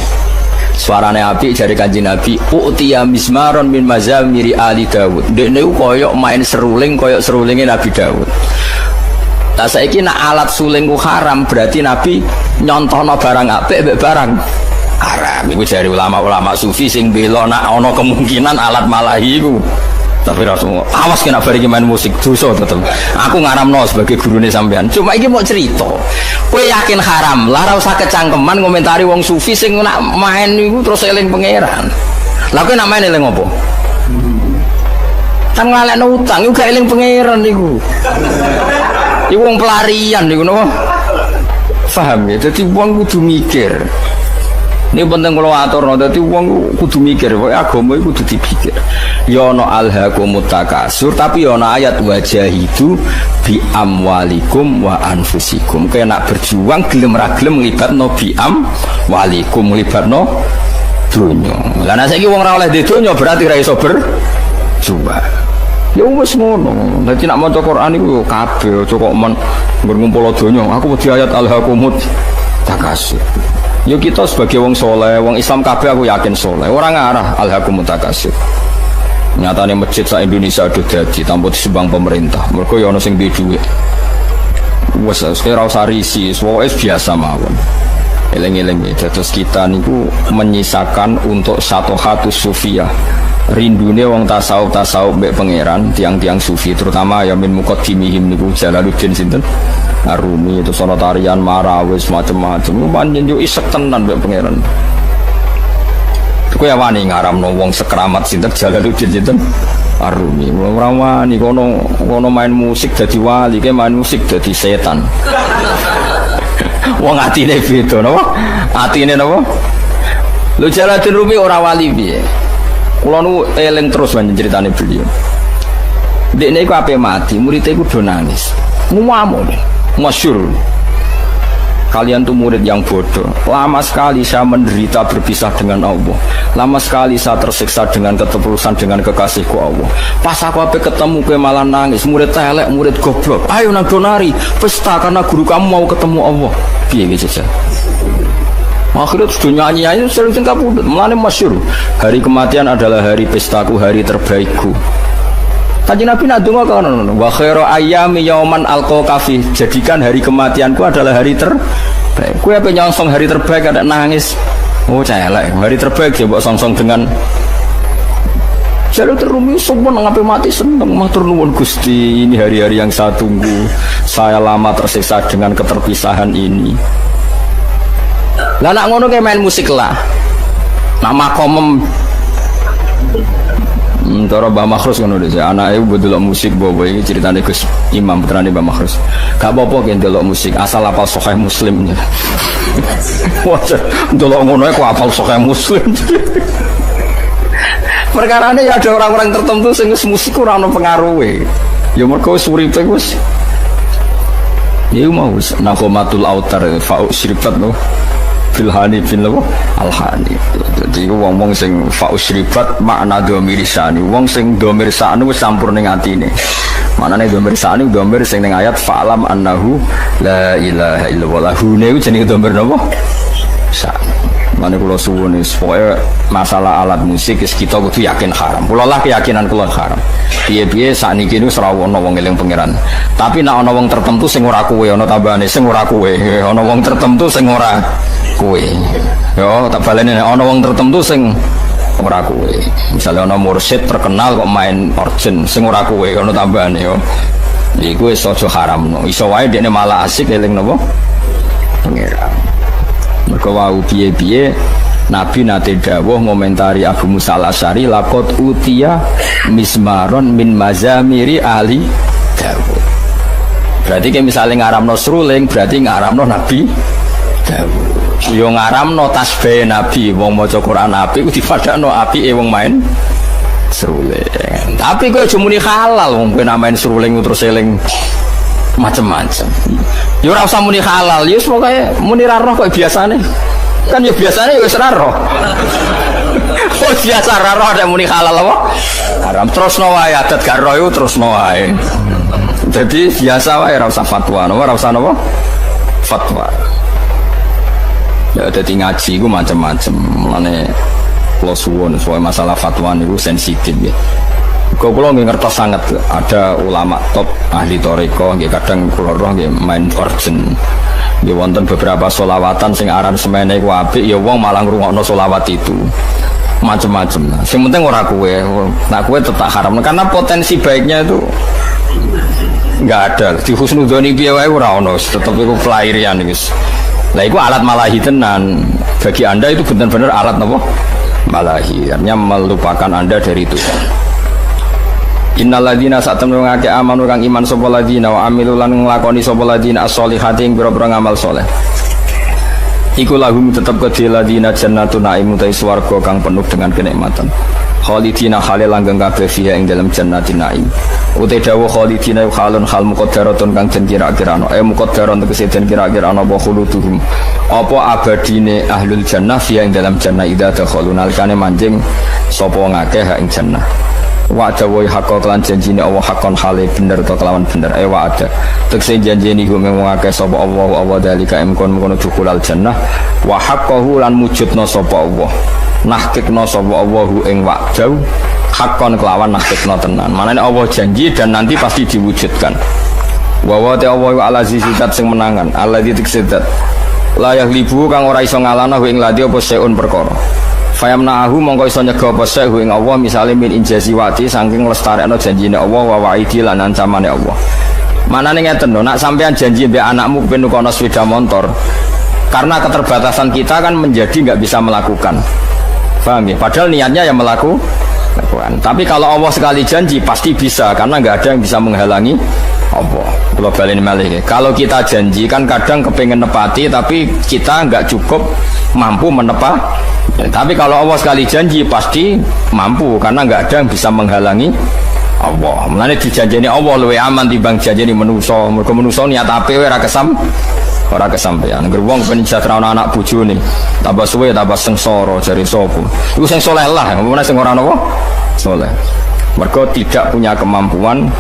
Speaker 1: Suarane apik jare Kanjeng Nabi, "Utiya mismaron min mazamiri ali Daud." Dekne koyok main seruling koyok serulinge Nabi Daud. Lah saiki nek alat suling ku haram, berarti Nabi nyontohno barang apik mbek barang haram. Iku jare ulama-ulama sufi sing bela nek ana kemungkinan alat malahi iku. Tapi Rasul, awas kena bari main musik dosa tetep. Aku ngaramno sebagai gurune sampean. Cuma iki mau cerita. Kowe yakin haram, lah ora usah kecangkeman ngomentari wong sufi sing nak main niku terus eling pangeran. Lah kowe nak main eling opo? Kan ngalekno utang iku gak eling pangeran niku. Iku wong pelarian niku napa? Paham ya? Dadi wong kudu mikir. Ini penting kalau atur, dadi wong kudu mikir, agama iku kudu dipikir. Ya ana alhaqumut takasur, tapi ya ana ayat wajahidu bi amwalikum wa anfusikum. Kaya nak berjuang gelem ra gelem nglibatno bi amwalikum, nglibatno dunya. Lah nek saiki wong ora oleh di dunya berarti ra iso berjuang. Ya wis ngono. Dadi nak maca Quran iku kabeh aja kok men ngumpul donya. Aku wedi ayat alhaqumut takasur. Yo kita sebagai wong soleh, wong Islam kabeh aku yakin soleh. Orang ngarah alhaqumut takasur. Nyatane masjid sak Indonesia udah dadi tanpa disembang pemerintah. Mergo ya ana sing duwe dhuwit. Wes ora usah risi, wis biasa mawon. Eleng-eleng terus kita niku menyisakan untuk satu hatus sufiyah. Rindune wong tasawuf mbek pangeran, tiang-tiang sufi terutama ya min muqaddimihim niku Jalaluddin sinten Arumi itu sono tarian marawis macam-macam pancen yo isek tenan mbek pangeran. Kowe ya wani ngaramno wong sekeramat sinten Jalaluddin sinten Arumi. Ora wani kono main musik dadi wali, ke main musik dadi setan. Wong atine beda napa? Atine napa? Lho Jalaluddin Rumi ora wali piye? Kula nu eling terus banyak ceritane beliau. Dekne iku ape mati, muridé iku do nangis. Ngomong masyhur. Kalian tuh murid yang bodoh. Lama sekali saya menderita berpisah dengan Allah. Lama sekali saya tersiksa dengan keterusan dengan kekasihku Allah. Pas aku ape ketemu kowe malah nangis. Murid telek, murid goblok. Ayo nang donari pesta karena guru kamu mau ketemu Allah. Piye iki jajal? Akhirnya sudah nyanyi sering kabudut. Mulane masyhur, hari kematian adalah hari pestaku, hari terbaikku. Kanjeng Nabi nak donga kono, wa khairu ayyami yauman alqa fi. Jadikan hari kematianku adalah hari terbaik. Kowe ape nyongsong hari terbaik ada nangis. Oh celek, hari terbaik ya mbok songsong dengan Jalur terumi semua ngapain mati seneng matur nuwun Gusti, ini hari-hari yang saya tunggu. Saya lama tersiksa dengan keterpisahan ini. Lah nak ngono kayak main musik lah. Nama komem Tara Mbah Makhrus ngono deh. Anake mbok musik bobo iki ceritane Gus Imam putrane Mbah Makhrus. Gak apa-apa ki ndelok musik asal apal Sahih Muslim. Wah, ndelok ngono kok apal Sahih Muslim. Perkarane ya ada orang-orang tertentu sing musik ora ono pengaruhe. Ya mergo wis uripe wis. Ya mau nakomatul autar fa'u syribat no. Filhani bin lawa alhani. Jadi wong-wong sing fausribat makna dhamir sani. Wong sing dhamir sani wis campur ning atine. Manane dhamir sani dhamir sing ning ayat fa'lam annahu la ilaha illallah. Hune jenenge dhamir napa? Sani. Mane kula suwun wis pokoke masalah alat musik wis kita kudu yakin haram. Kula lah keyakinan kula haram. Piye-piye sakniki niku ora ana wong eling pangeran. Tapi nek ana wong tertentu sing ora kuwe ana tambahane sing ora kuwe. Ana wong tertentu sing ora kowe. Yo tak baleni ana wong tertentu sing ora kowe. Misale ana mursyid terkenal kok main organ sing ora kowe ana tambahane yo. Iku wis aja haramno. Iso wae dekne malah asik eling napa? Pangeran. Mergo wau piye-piye Nabi nate dawuh ngomentari Abu Musa al-Asy'ari laqad utiya mismaron min mazamiri ali Dawud. Berarti kayak misalnya ngaramno seruling berarti ngaramno Nabi Dawud. Yo ngaramno tasbih Nabi, wong maca Quran apik ku dipadakno apike wong main seruling. Tapi kok aja muni halal wong kowe main seruling terus eling macem-macem. Yo ora usah muni halal, yo pokoke muni ra roh kok biasane. Kan ya biasane wis ra roh. Oh biasa ra roh nek muni halal apa? Haram terusno wae adat gak roh iku terusno wae. Jadi biasa wae ora usah fatwa, ora usah napa? Fatwa. Ya dadi ngaji ku macam-macam. Mulane kula suwun supaya masalah fatwa niku sensitif ya. Kula nggih ngertos sangat ada ulama top ahli toriko nggih kadang kula roh nggih main urgent. Nggih wonten beberapa sholawatan sing aransemene ku apik ya wong malah ngrungokno sholawat itu. Macam-macam. Sing penting ora kowe. Nah kowe tetap haram karena potensi baiknya itu enggak ada. Di husnudzoni piye wae ora ono, tetep iku pelarian wis. Lah itu alat malahi tenan. Bagi Anda itu benar-benar alat apa? Malahi. Artinya melupakan Anda dari itu. Innalladzina satamnu ngake amanu kang iman sapa ladina wa amilu lan nglakoni sapa ladina as-solihati ing pira-pira ngamal saleh. Iku lahum tetep kedhe ladina jannatun naim utai swarga kang penuh dengan kenikmatan. Khalidina khale langgeng kabeh fiha ing dalam jannatin naim. Utai dawuh khalidina khalun khal muqaddaratun kang den kira-kirano muqaddaron tegese den kira-kirano apa khuluduhum apa abadine ahlul jannah fiha ing dalam jannah idza dakhalun alikane manjing sapa ngakeh ing jannah. Wa dawa hakka lan janjine Allah hakon hale bener to kelawan bener wa ada tegese janjine iku mung akeh sapa Allah dalika emkon kono dukulal jannah wa haqqahu lan mujudna sapa Allah nahkikna sapa Allah ing wa'dau hakon kelawan nahkikna tenan manane Allah janji dan nanti pasti diwujudkan wa ta Allah al-aziz zat sing menangan alladzi tiksedat la yaghlibu kang ora iso ngalahno ing ladi apa seun perkara fayamna'ahu mongko iso nyega apa sehu ing Allah misale min injazi wati saking lestarekno janjine Allah wa wa'idi lan ancamane Allah. Manane ngeten lho, nak sampean janji mbek anakmu ben nukono sepeda motor. Karena keterbatasan kita kan menjadi enggak bisa melakukan. Paham ya? Padahal niatnya yang melakukan. Tapi kalau Allah sekali janji pasti bisa karena enggak ada yang bisa menghalangi Allah. Kalau balik malih. Kalau kita janji kan kadang kepengen nepati tapi kita enggak cukup mampu menepati. Ya, tapi kalau Allah sekali janji pasti mampu karena nggak ada yang bisa menghalangi Allah. Mulane dijanjeni Allah luwih aman timbang janjeni manusa. Mergo manusa niat apik ora kesampean. Ngger wong ben sejahtera anak bojone. Tambah suwe tambah sengsara jare sapa. Iku sing saleh lah, ngene sing ora napa? Saleh. Mergo tidak punya kemampuan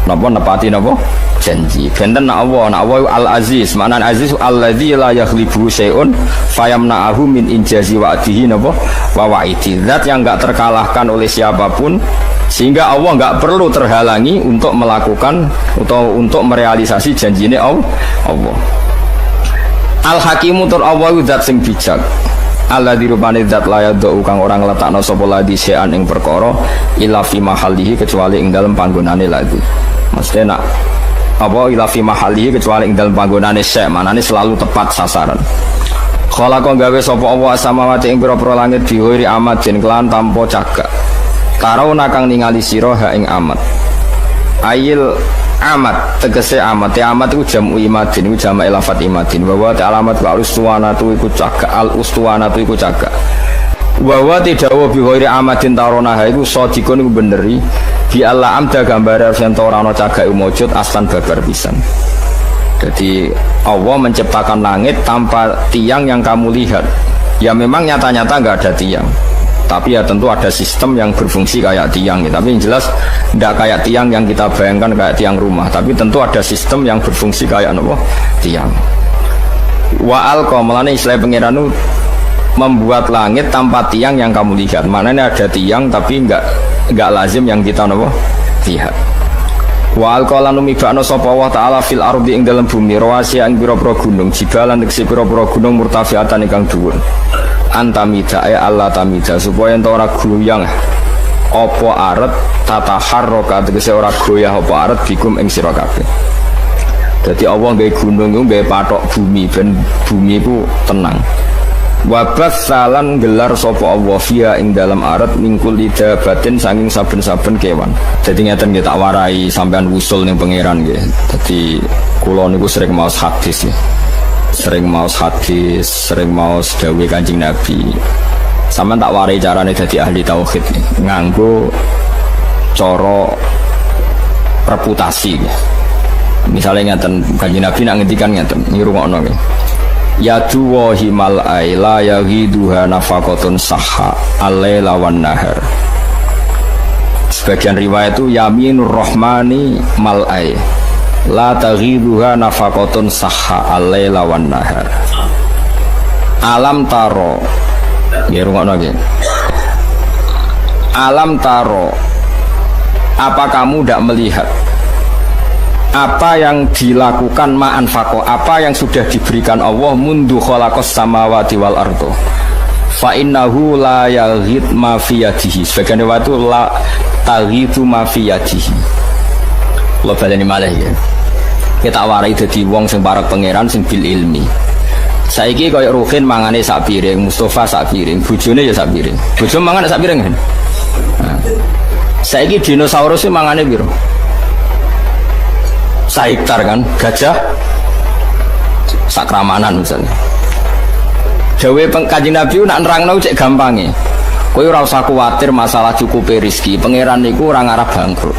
Speaker 1: napa nepati napa? Janji. Benten Allah al-aziz, maknane aziz alladzi la yaghlibu syai'un fayamna'ahu min injazi wa'dihi napa wa wa'idi. Zat yang enggak terkalahkan oleh siapapun sehingga Allah enggak perlu terhalangi untuk melakukan atau untuk merealisasi janjine Allah. Al-Hakimu tur Allah zat sing bijak. Alladzi rupane zat la yadhu kang ora ngletakno sapa ladi syai'an ing perkara illa fi mahallihi kecuali ing dalem panggonane ladi. Mesti nak apa ila fi mahalihi kecuali ing dalem panggonane syek manane selalu tepat sasaran. Khalaqa gawe sapa Allah samawati ing pira-pira langit diwiri amadin kelan tanpa cagak. Karauna kang ningali sira ha ing amad. Ayil amad tegese amad. Amad iku jamu imadin iku jamak lafat imadin. Wa alamat wa ustuwanatu iku cagak al ustuwanatu iku cagak. Wa tidawa bi ghairi amadin tarona ha iku sadikun iku beneri. Bi Allah amda gambar yen ora ana cagake mujud aslan babar pisan. Jadi Allah menciptakan langit tanpa tiang yang kamu lihat. Ya memang nyata-nyata enggak ada tiang. Tapi ya tentu ada sistem yang berfungsi kayak tiang ya. Tapi yang jelas enggak kayak tiang yang kita bayangkan kayak tiang rumah. Tapi tentu ada sistem yang berfungsi kayak apa? Tiang. Wa al-qamalane istilah pangeran membuat langit tanpa tiang yang kamu lihat. Maknanya ada tiang tapi enggak lazim yang kita lihat. Wa alqalan umibana sapa wa ta'ala fil ardi ing dalam bumi rawasi ing pira-pira gunung jibalan tegese pira-pira gunung murtafiatan ingkang dhuwur. Antamida ya Allah tamida supaya ento ora goyang apa aret tataharraka tegese ora goyah apa aret bikum ing sira kabeh. Dadi Allah nggawe gunung iku nggawe patok bumi ben bumi iku tenang. Wabas salan gelar sapa Allah via ing dalam arat mingkul lidah batin saking saben-saben kewan. Jadi ngeten nggih tak warai sampean wusul ning pangeran nggih. Dadi kula niku sering maos hadis nggih. sering maos hadis, sering maos dawuh Kanjeng Nabi. Sampeyan tak warai carane dadi ahli tauhid nganggo cara reputasi. Misalnya ngeten Kanjeng Nabi nak ngendikan ngeten, ngrungokno nggih. Ya duwahi mal aila yahiduha nafaqatun sahha alaila wan nahar. Sebagian riwayat itu yaminur rahmani mal ay la taghiduha nafaqatun sahha alaila wan nahar. Alam taro ya rungokno nggih. Alam taro, apa kamu tidak melihat apa yang dilakukan ma'anfaqo, apa yang sudah diberikan Allah mundu khalaqas samawati wal ardo fa innahu la yaghid ma fi yadihi. Sebagian waktu la taghidu ma fi yadihi. Lo baleni malih ya. Kita warai dadi wong sing parek pangeran sing bil ilmi. Saiki koyo Ruhin mangane sak piring, Mustafa sak piring, bojone ya sak piring. Bojo mangan sak piring kan. Nah. Saiki dinosaurus mangane piro? Hektar kan, gajah sakramanan misalnya. Dawe Kanjeng Nabi nak nerangno cek gampange. Kowe ora usah kuwatir masalah cukupe rezeki. Pangeran niku ora ngarep bangkrut.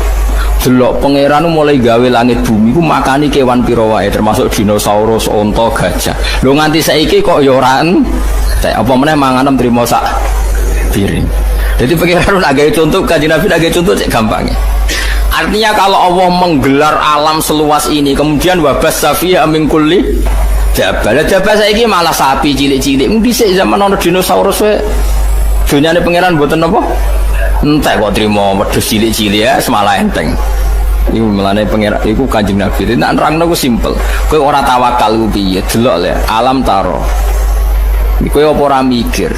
Speaker 1: Delok pangeran mulai gawe langit bumi ku makani kewan pira wae termasuk dinosaurus, onta, gajah. Lho nganti saiki kok ya ora entek. Apa meneh manganem trimo sak piring. Jadi pangeran nak gawe contoh Kanjeng Nabi nak gawe contoh cek gampange. Artinya kalau Allah menggelar alam seluas ini, kemudian wabas safiya min kulli jabal. Jabal saiki malah sapi cilik-cilik. Dhisik zaman ana dinosaurus wae. Dunyane pangeran mboten napa? Entek kok trimo wedhus cilik-cilik ya semalah enteng. Iku melane pangeran iku Kanjeng Nabi. Nek nerangno ku simpel. Kowe ora tawakal ku piye? Delok le alam taro. Kowe apa ora mikir?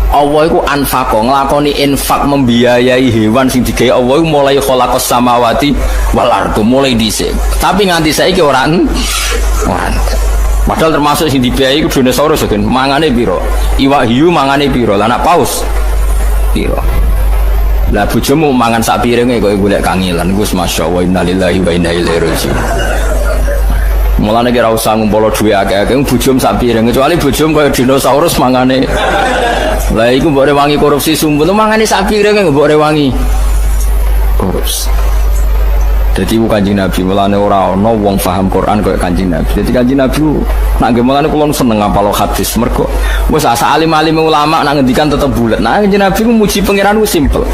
Speaker 1: Allah itu anfaqo nglakoni infak membiayai hewan sing digawe Allah mulai khalaqas samawati wal ardu mulai dhisik. Tapi nganti saiki ora padahal termasuk sing dibiayai ku dinosaurus kan mangane piro? Iwak hiu mangane piro? Lah anak paus piro? Lah bojomu mangan sak piringe kok golek kangilan. Gus masyaallah innalillahi wa inna ilaihi raji'un. Mulane kira usah ngumpul duwe akeh-akeh bojom sak piring kecuali bojom kaya dinosaurus mangane. Lah iku mbok rewangi korupsi sumpun mangane sak piring mbok rewangi korupsi. Dadi Kanjeng Nabi mulane ora ana wong paham Quran kaya Kanjeng Nabi. Dadi Kanjeng Nabi nak nggih mulane kula seneng ngapal hadis mergo wis asa alim-alim ulama nak ngendikan tetep bulet. Nah Kanjeng Nabi muji pangeran ku simpel.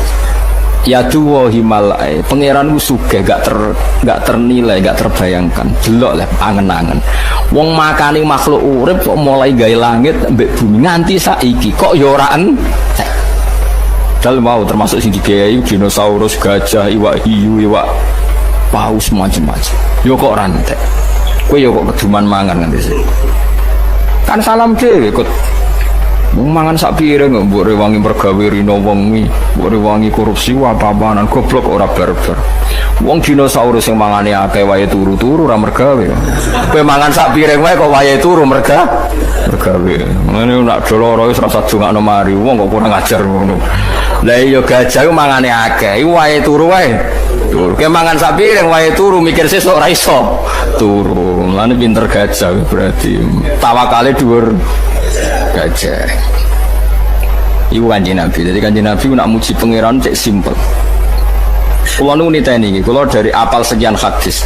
Speaker 1: Ya duwa himalai pangeran ku sugih gak ternilai, gak terbayangkan. Delok le angen-angen. Wong makani makhluk urip kok mulai gawe langit mbek bumi nganti saiki kok ya ora entek. Dal mau termasuk sing digawe dinosaurus, gajah, iwak hiu, iwak paus macam-macam. Yo kok ora entek. Kowe yo kok keduman mangan nganti sik. Kan salam dhewe kok mangan sak piring mbok rewangi mergawe rino wengi, mbok rewangi korupsi apa-apaan goblok ora barbar. Wong dinosaurus sing mangane akeh wae turu-turu ora mergawe. Kowe mangan sak piring wae kok wae turu mergawe. Ngene nak doloro wis rasa dongakno mari wong kok kurang ajar ngono. Lah iya gajah ku mangane akeh, iku wae turu wae. Turu. Kowe mangan sak piring wae turu mikir sesuk ora iso turu. Mulane pinter gajah berarti tawakale dhuwur. Gajah. Iku Kanjeng Nabi. Jadi Kanjeng Nabi nak muji pangeran cek simpel. Kula nu niteni iki, kula dari apal sekian hadis.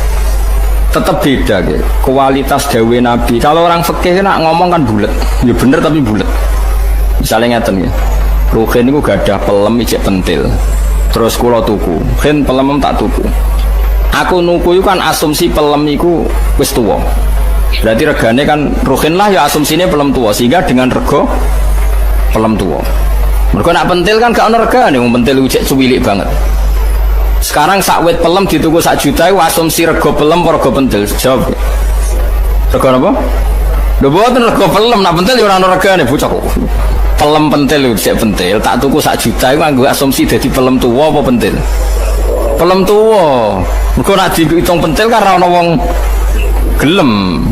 Speaker 1: Tetap beda gitu. Kualitas dawe Nabi. Kalau orang fikih nak ngomong kan bulet. Ya bener tapi bulet. Misalnya ngeten ya. Ruhin niku gadah pelem ijek pentil. Terus kula tuku. Ken pelem tak tuku. Aku nuku itu kan asumsi pelem iku wis tuwa. Berarti regane kan Ruhin lah ya asumsinya pelem tua sehingga dengan rego pelem tua. Mereka nak pentil kan gak ono regane, wong pentil ujek cuwilik banget. Sekarang sak wit pelem dituku 1 juta itu asumsi rego pelem apa rego pentil? Jawab. Rego apa? Lho boten rego pelem, nak pentil ya ora ono regane bocah kok. Pelem pentil ujek pentil tak tuku 1 juta itu nganggo asumsi dadi pelem tua apa pentil? Pelem tua. Mergo nak diitung pentil kan ora ono wong gelem.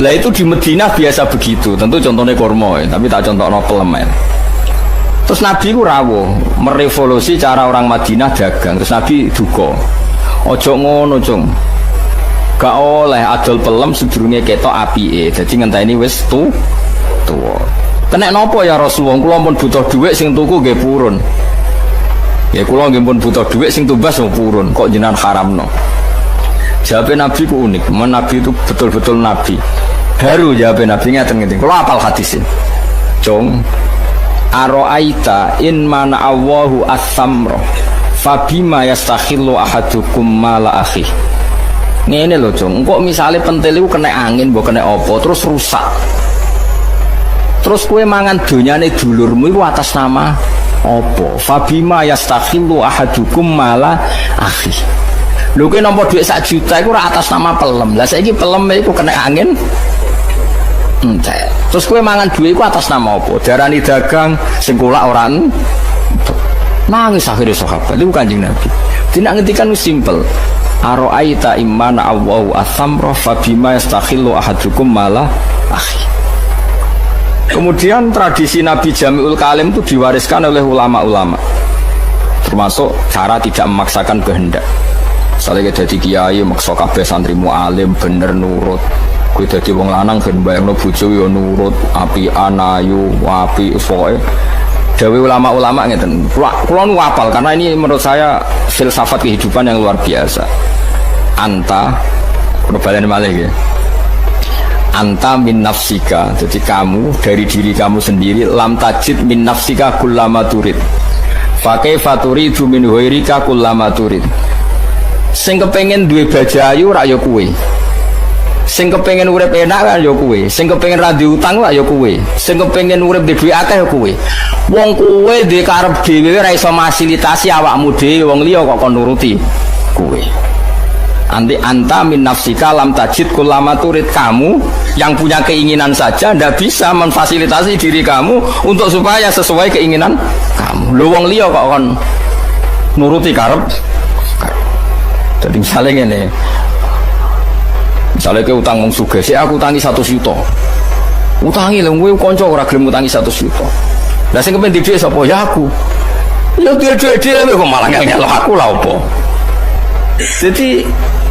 Speaker 1: Lah itu di Madinah biasa begitu. Tentu contohnya kurma ya, tapi tak contoh no pelem ya. Terus Nabi ku rawuh merevolusi cara orang Madinah dagang. Terus Nabi duka. Ojo ngono, Cung. Gak oleh adol pelem sedurunge ketok apike. Dadi ngenteni wis tuwa. Kena napa ya Rasulullah? Kula pun butuh dhuwit sing tuku nggih purun. Ya kula nggih pun butuh dhuwit sing tumbas wong purun. Kok jenengan haramno? Jawabnya Nabi ku unik. Nabi itu betul-betul Nabi. Baru jawabnya Nabi ngeten-ngeten. Kula hafal hadis ini. Cung Aro'aita in mana Allahu as-samra fabima yastakhillu ahadukum mala akhi. Ngene lho, Cung. Kok misale pentil iku kena angin, mbok kena apa, terus rusak. Terus kowe mangan donyane dulurmu iku atas nama apa? Fabima yastakhillu ahadukum mala akhi. Lho kowe nampa dhuwit 1 juta iku ora atas nama pelem. Lah saiki pelem iku kena angin. Entek. Terus kowe mangan duwe iku atas nama apa? Darani dagang sing kula ora nangis akhire sahabat. Iku Kanjeng Nabi. Tidak ngendikan simpel. Aro'aita imana Allahu as-samra fabima yastakhillu ahadukum mala akhi. Kemudian tradisi Nabi Jami'ul Kalim itu diwariskan oleh ulama-ulama. Termasuk cara tidak memaksakan kehendak. Misalnya jadi kiai maksa kabeh santrimu alim bener nurut. Kowe dadi wong lanang ben bayangno bojo ya nurut, apian ayu, api pokoke. Dawe ulama-ulama ngeten. Kula nu hafal karena ini menurut saya filsafat kehidupan yang luar biasa. Anta perbalen malih ya. Anta min nafsika, jadi kamu dari diri kamu sendiri lam tajid min nafsika kullama turid. Fa kaifa turidu min ghairika kullama turid. Sing kepengin duwe bajayu rak ya kowe. Sing kepengin urip enak kan ya kowe, sing kepengin ra diutang lah ya kowe, sing kepengin urip di dhuwit akeh ya kowe. Wong kowe duwe karep dhewe ora iso fasilitasi awakmu dhewe, wong liya kok kon nuruti kowe. Anti anta min nafsika lam tajid kullama turid. Kamu yang punya keinginan saja ndak bisa memfasilitasi diri kamu untuk supaya sesuai keinginan kamu. Lho wong liya kok kon nuruti karep. Jadi misalnya ngene. Misalnya ke utang wong sugih, sik aku utangi 100 juta. Utangi lho kowe kanca ora gelem utangi 100 juta. Lah sing kepen dhuwit sapa ya aku. Ya dhuwit dhewe kok malah ngel aku lah opo. Jadi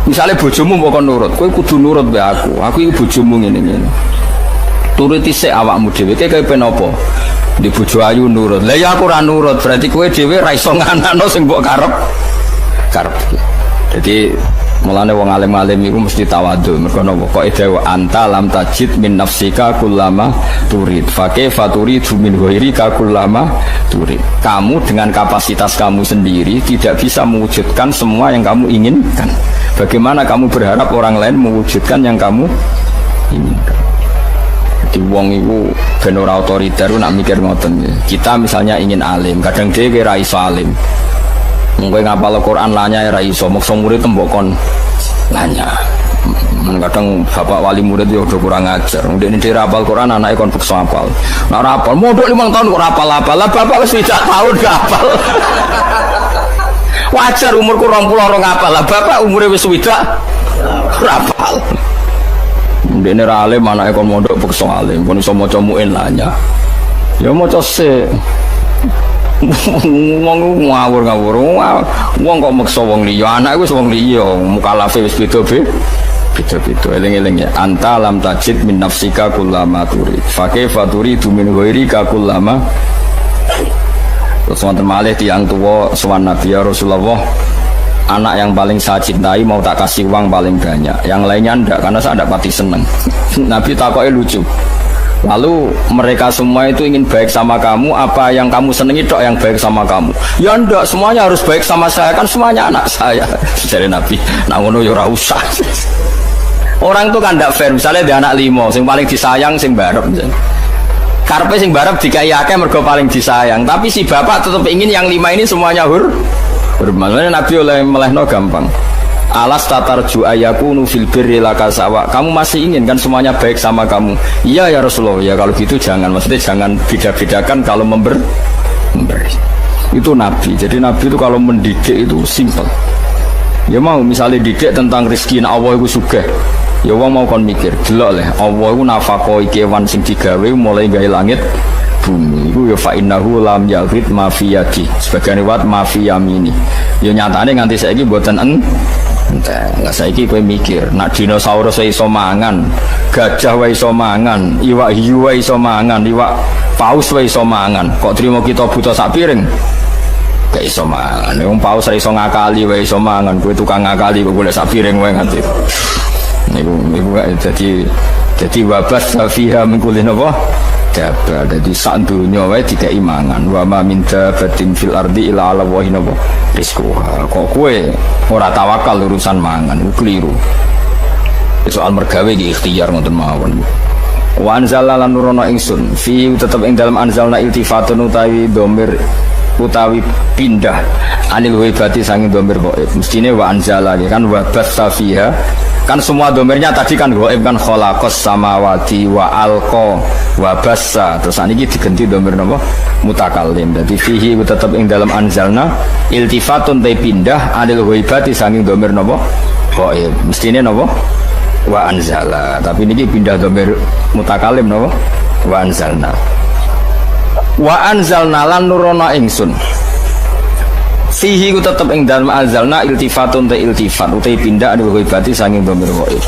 Speaker 1: misalnya bojomu mbok kon nurut, kowe kudu nurut mbek aku. Aku iki bojomu ngene-ngene. Turuti sik awakmu dhewe, kowe kepen apa? Di bojo ayu nurut. Lah ya aku ora nurut, berarti kowe dhewe ra iso nganakno sing mbok karep. Jadi mulane wong alim-alim iku mesti tawadhu. Mergo napa kok edawa anta lam tajid min nafsika kullama turid. Fa kaifa turidu min ghairika kullama turid. Kamu dengan kapasitas kamu sendiri tidak bisa mewujudkan semua yang kamu inginkan. Bagaimana kamu berharap orang lain mewujudkan yang kamu inginkan? Jadi wong iku ben ora otoriter nak mikir ngoten. Kita misalnya ingin alim, kadang dhewe ra iso alim. Mungkin ngapal Al-Quran lanya ya iso maksa murid tembokon lanya. Kadang bapak wali murid ya udah kurang ajar. Kemudian ini rapal Quran anaknya kon paksa hafal. Nah rapal modok 5 tahun kok rapal-rapal. Lah bapak wis 3 tahun gak hafal. Wajar umurku 20 orang hafal. Lah bapak umure wis 3 rapal. Kemudian ini alim anaknya kon modok paksa alim. Kon iso maca muin lanya. Ya maca sik. Wong ngawur-ngawur, wong kok maksa wong liya, anak wis wong liya, mukalafe wis beda-beda. Eling-eling ya. Anta lam tajid min nafsika kullama turid. Fa kaifa turidu min ghairika kullama. Terus wonten malih tiyang tuwa sowan Nabi ya Rasulullah. Anak yang paling saya cintai mau tak kasih uang paling banyak. Yang lainnya enggak karena saya enggak pati seneng. Nabi takoknya lucu. Lalu mereka semua itu ingin baik sama kamu, apa yang kamu senangi dok yang baik sama kamu? Ya enggak, semuanya harus baik sama saya, kan semuanya anak saya. Jadi Nabi, nak ngono ya ora usah. Orang itu kan enggak fair, misalnya dia anak 5, sing paling disayang sing barep misalnya. Karpe sing barep dikai akeh mergo paling disayang, tapi si bapak tetap ingin yang 5 ini semuanya hormat. Nabi oleh melehno gampang. Alas tatarju ayakunu fil birri laka sawa. Kamu masih ingin kan semuanya baik sama kamu? Iya ya Rasulullah. Ya kalau gitu jangan, maksudnya jangan beda-bedakan kalau memberi. Itu Nabi. Jadi Nabi itu kalau mendidik itu simple. Ya mau misalnya didik tentang rezeki Allah itu sugih. Ya wong mau kon mikir, delok leh Allah itu nafaqoi kewan sing digawe mulai gawe langit bumi itu ya fa innahu lam yagrid ma fi yadi. Sebagian riwayat ma fi yamini. Ya nyatane nganti saiki mboten Lah saiki kowe mikir, nak dinosaurus iso mangan, gajah wae iso mangan, iwak hiu wae iso mangan, iwak paus wae iso mangan. Kok trimo kita buta sak piring? Gak iso mangan. Wong paus ra iso ngakali wae iso mangan. Kowe tukang ngakali kok golek sak piring wae nganti. Niku gak jadi wabas safiha min kulli napa? Dapat. Jadi sak dunya wae dikai mangan. Wa ma min dabatin fil ardi illa ala wahi napa? Rizquha. Kok kowe ora tawakal urusan mangan, keliru. Soal mergawe iki ikhtiar ngoten mawon. Wa anzalna lan nurono ingsun fi tetep ing dalam anzalna iltifatun utawi domir utawi pindah anil waibati sanging domir goib. Mestine wa anzala kan wa basafiha kan semua domirnya tadi kan goib kan khalaqas samawati wa alqa wa bassa, terus niki diganti domir napa mutakallim. Dadi fihi tetep ing dalam anzalna iltifatun te pindah anil waibati sanging domir napa goib. Mestine napa wa anzala, tapi niki pindah domir mutakallim napa wa anzalna. Wa anzalna lan nurono ingsun fihi ku tetep ing dalem anzalna iltifatun te iltifat utai pindah anu ghaibati sanging dhamir ghaib.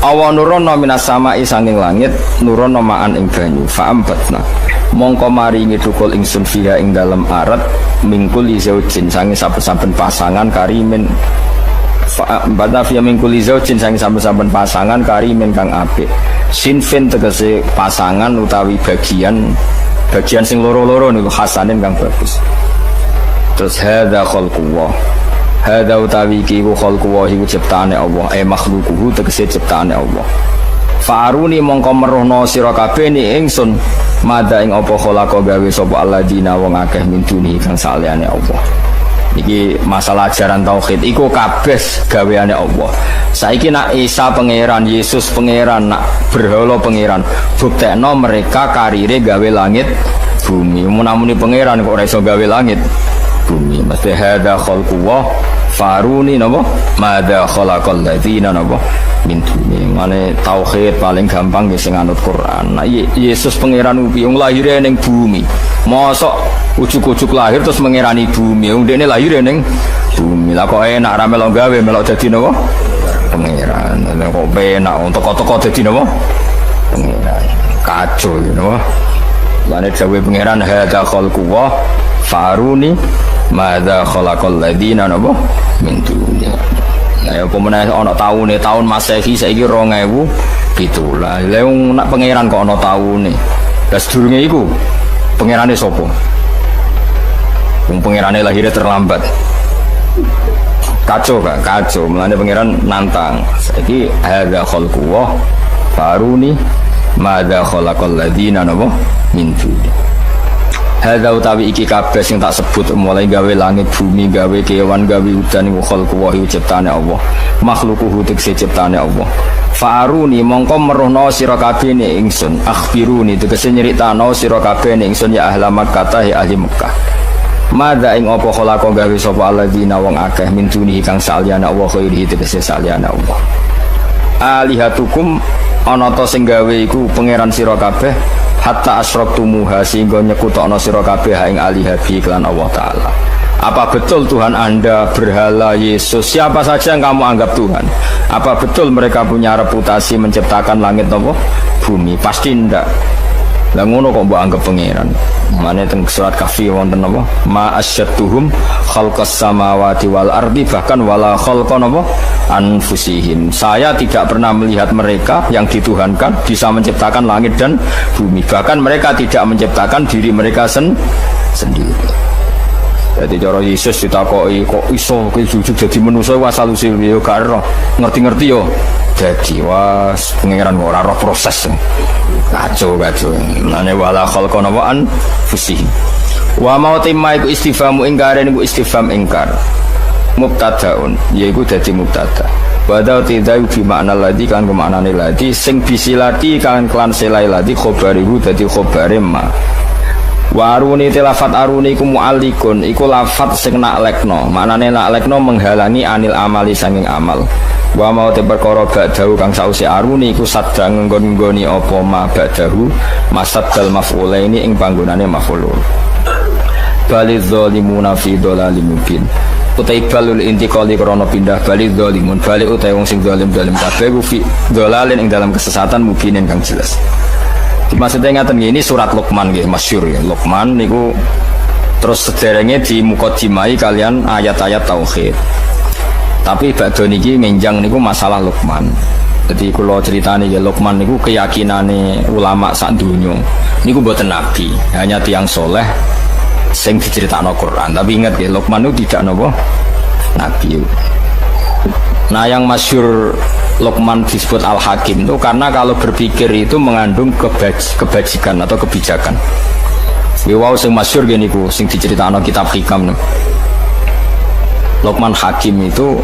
Speaker 1: Awa nurono minas samai sanging langit nurono ma'an ing banyu fa ambatna mongko maringi tukul ingsun fiha ing dalem arat mingkul zaujin sanging saben-saben pasangan karimin fa ambatna fiha mingkul zaujin sanging saben-saben pasangan karimin kang apik sinfin tegese pasangan utawi bagian sing loro-loro niku hasanin kang bagus. Terus hadza khalqullah. Hadza utawi iki khalqullah iku ciptaane Allah, makhluquhu tegese ciptaane Allah. Fa'aruni mongko meruhna sira kabeh ni ingsun madha ing apa khalaqa gawe sapa alladzina wong akeh min duni kang saliyane Allah. Iki masalah ajaran tauhid iku kabeh gaweane Allah. Saiki nak Isa pangeran, Yesus pangeran, nak berhala pangeran, buktekno mereka karire gawe langit bumi. Munamuni pangeran kok ora iso gawe langit bumi. Mesti hadza khalqullah faruni napa madza khalaqal ladzina napa min duni. Mane tauhid paling gampang wis nganut Quran. Nah, Yesus pangeran upi wong lahire ning bumi. Mosok ujuk-ujuk lahir terus mengerani bumi. Wong dene lahir ning bumi. Lah kok enak ra melok gawe melok dadi napa pangeran. Kok penak toko-toko dadi napa pangeran. Kacau you know. Lane dawuh pangeran hadza khalqullah faruni madza khalaqal ladzina napa min duni. Nah ya pemenang ana tahun Masehi saiki 2017. Lah nak pangeran kok ana taune. Lah sedurunge iku pangerane sapa? Wong pangerane lahirnya terlambat. Kacau kan, kacau. Mulane pangeran nantang. Saiki hadza khalqullah faruni madza khalaqal ladzina napa min duni. Hadza utawi iki kabeh sing tak sebut mulai gawe langit bumi gawe kewan gawe udan iku khalqullah ciptane Allah makhluquhu tegese ciptane Allah. Fa'aruni mongko meruhna sira kabeh ne ingsun akhbiruni tegese nyritano sira kabeh ne ingsun ya ahla Makkah ya ahli Mekah. Madza ing apa khalaqa gawe sapa alladzina wong akeh min dunihi kang saliyane Allah khairihi tegese saliyane Allah. Alihatukum ana ta sing gawe iku pangeran sira kabeh hatta asraktumuha sehingga nyekutokno sira kabeh ing alihabi iklan Allah taala. Apa betul Tuhan Anda berhala Yesus siapa saja yang kamu anggap Tuhan? Apa betul mereka punya reputasi menciptakan langit nopo bumi? Pasti ndak. Lah ngono kok mbok anggap pangeran. Mane teng surat Kahfi wonten napa? Ma asyadduhum khalqas samawati wal ardi bahkan wala khalqa napa anfusihim. Saya tidak pernah melihat mereka yang dituhankan bisa menciptakan langit dan bumi. Bahkan mereka tidak menciptakan diri mereka sendiri. Jadi cara Yesus ditakoki kok iso kowe sujud dadi manusa wasal usil yo gak ero ngerti-ngerti yo dadi was pangeran ora roh proses kacau nane wala khalqa nawaan fusih wa mau timma iku istifhamu ingkar niku istifham ingkar mubtadaun yaiku dadi mubtada badal tidak bi makna ladi kan ke maknane ladi sing bisilati kan klan selai ladi khabarihu dadi khabare ma. Waruni telafat aruni iku mu'allikun iku lafat sing naklekno maknane naklekno menghalangi anil amali sanging amal. Wa mau te perkara ba'dahu kang sause aruni iku sadang nggon-nggoni apa ma ba'dahu masaddal maf'ulaini ing panggonane maf'ul. Baliz zalimuna fi dhalalim mubin. utai balul intiqali krana pindah balik zalimun balik utai wong sing zalim-zalim kabeh ku fi dolalin ing dalam kesesatan mubinin kang jelas. Maksudnya ngaten ini surat Luqman nggih masyhur ya. Luqman niku terus sederenge di mukadimai kalian ayat-ayat tauhid. Tapi badhe niki menjang niku masalah Luqman. Jadi kula critani ya Luqman niku keyakinane ulama sak donya. Niku mboten nabi, hanya tiang soleh sing diceritakno Quran. Tapi ingat ya Luqman itu tidak napa nabi. Nah yang masyhur Luqman disebut Al-Hakim itu karena kalau berpikir itu mengandung kebajikan atau kebijakan. Wow sing masyhur gini ku sing diceritakno kitab hikam. Luqman Hakim itu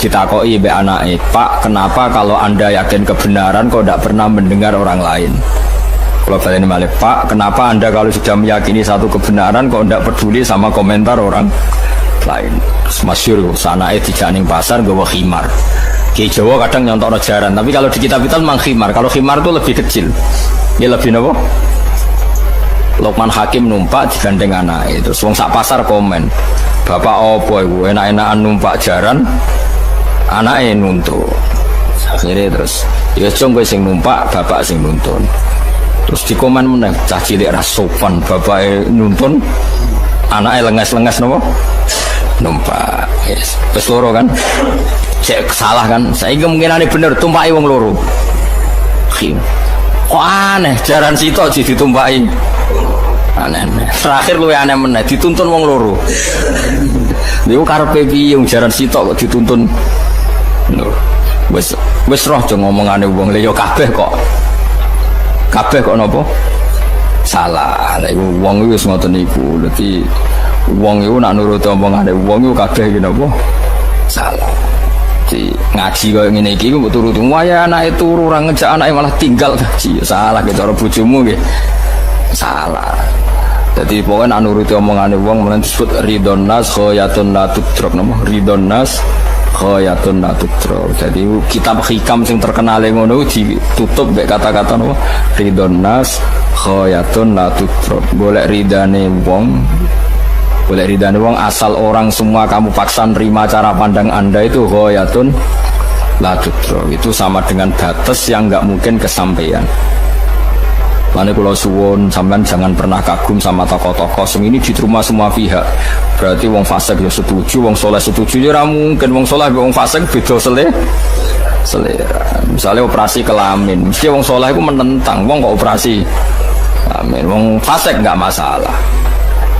Speaker 1: ditakoi mbek anake, "Pak, kenapa kalau Anda yakin kebenaran kok tidak pernah mendengar orang lain?" Kalau baleni malih, "Pak, kenapa Anda kalau sudah meyakini satu kebenaran kok tidak peduli sama komentar orang lain?" Masyhur sanake dijak ning pasar nggawa khimar. Ki Jawa kadang nyontokno jaran, tapi kalau di kitab-kitab memang khimar. Kalau khimar itu lebih kecil. Ya lebih napa? Luqman Hakim numpak digandeng anake. Terus wong sak pasar komen, "Bapak opo iku enak-enakan numpak jaran, anake nuntun." Akhirnya terus, "Ya cung kowe sing numpak, bapak sing nuntun." Terus dikomen meneh, "Cah cilik ra sopan, bapake nuntun, anake lenges-lenges napa?" Numpak. Yes. Wis loro kan? Cek salah kan? Saiki kemungkinane bener tumpaki wong loro. Kok aneh jaran sitok ditumpaki. Aneh. Terakhir luwih aneh meneh dituntun wong loro. Niku karepe piye wong jaran sitok kok dituntun. Lho. Wis roh aja ngomongane wong lha ya kabeh kok. Kabeh kok napa? Salah. Lha iku wong wis ngoten niku. Dadi wong iku nak nuruti omongane wong iku kabeh iki napa? Salah. Di ngaji kaya ngene iki mbok turu waya anake turu ora ngejak anake malah tinggal ngaji. Salah ki cara bojomu nggih. Salah. Jadi pokoknya nak nuruti omongane wong men disebut ridon nas khayatun la tudrok napa? Ridon nas khayatun la tudrok. Jadi kitab hikam sing terkenal ngono ditutup mek kata-kata napa? Ridon nas khayatun la tudrok. Golek ridane wong boleh ridhani wong asal orang semua kamu paksa nerima cara pandang Anda itu ghayatun la tudra. Itu sama dengan batas yang nggak mungkin kesampaian. Lalu kalau suwun sampean jangan pernah kagum sama tokoh-tokoh sing ini diterima semua pihak. Berarti wong fasik ya setuju, wong soleh setuju. Ya mungkin wong soleh wong fasik beda selera. Misalnya operasi kelamin, mesti wong soleh itu menentang, wong kok operasi kelamin, wong fasik nggak masalah.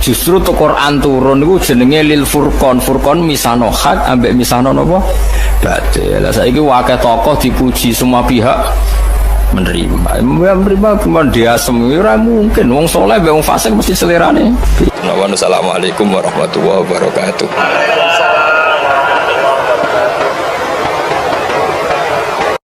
Speaker 1: Justru tuh Quran turun itu jenenge lil furqan. Furqan misano hak ambek misano napa? Batil. Lah saiki wae tokoh dipuji semua pihak menerima cuma dia semua mungkin wong soleh wong fasik mesti selerane. Assalamualaikum warahmatullahi wabarakatuh.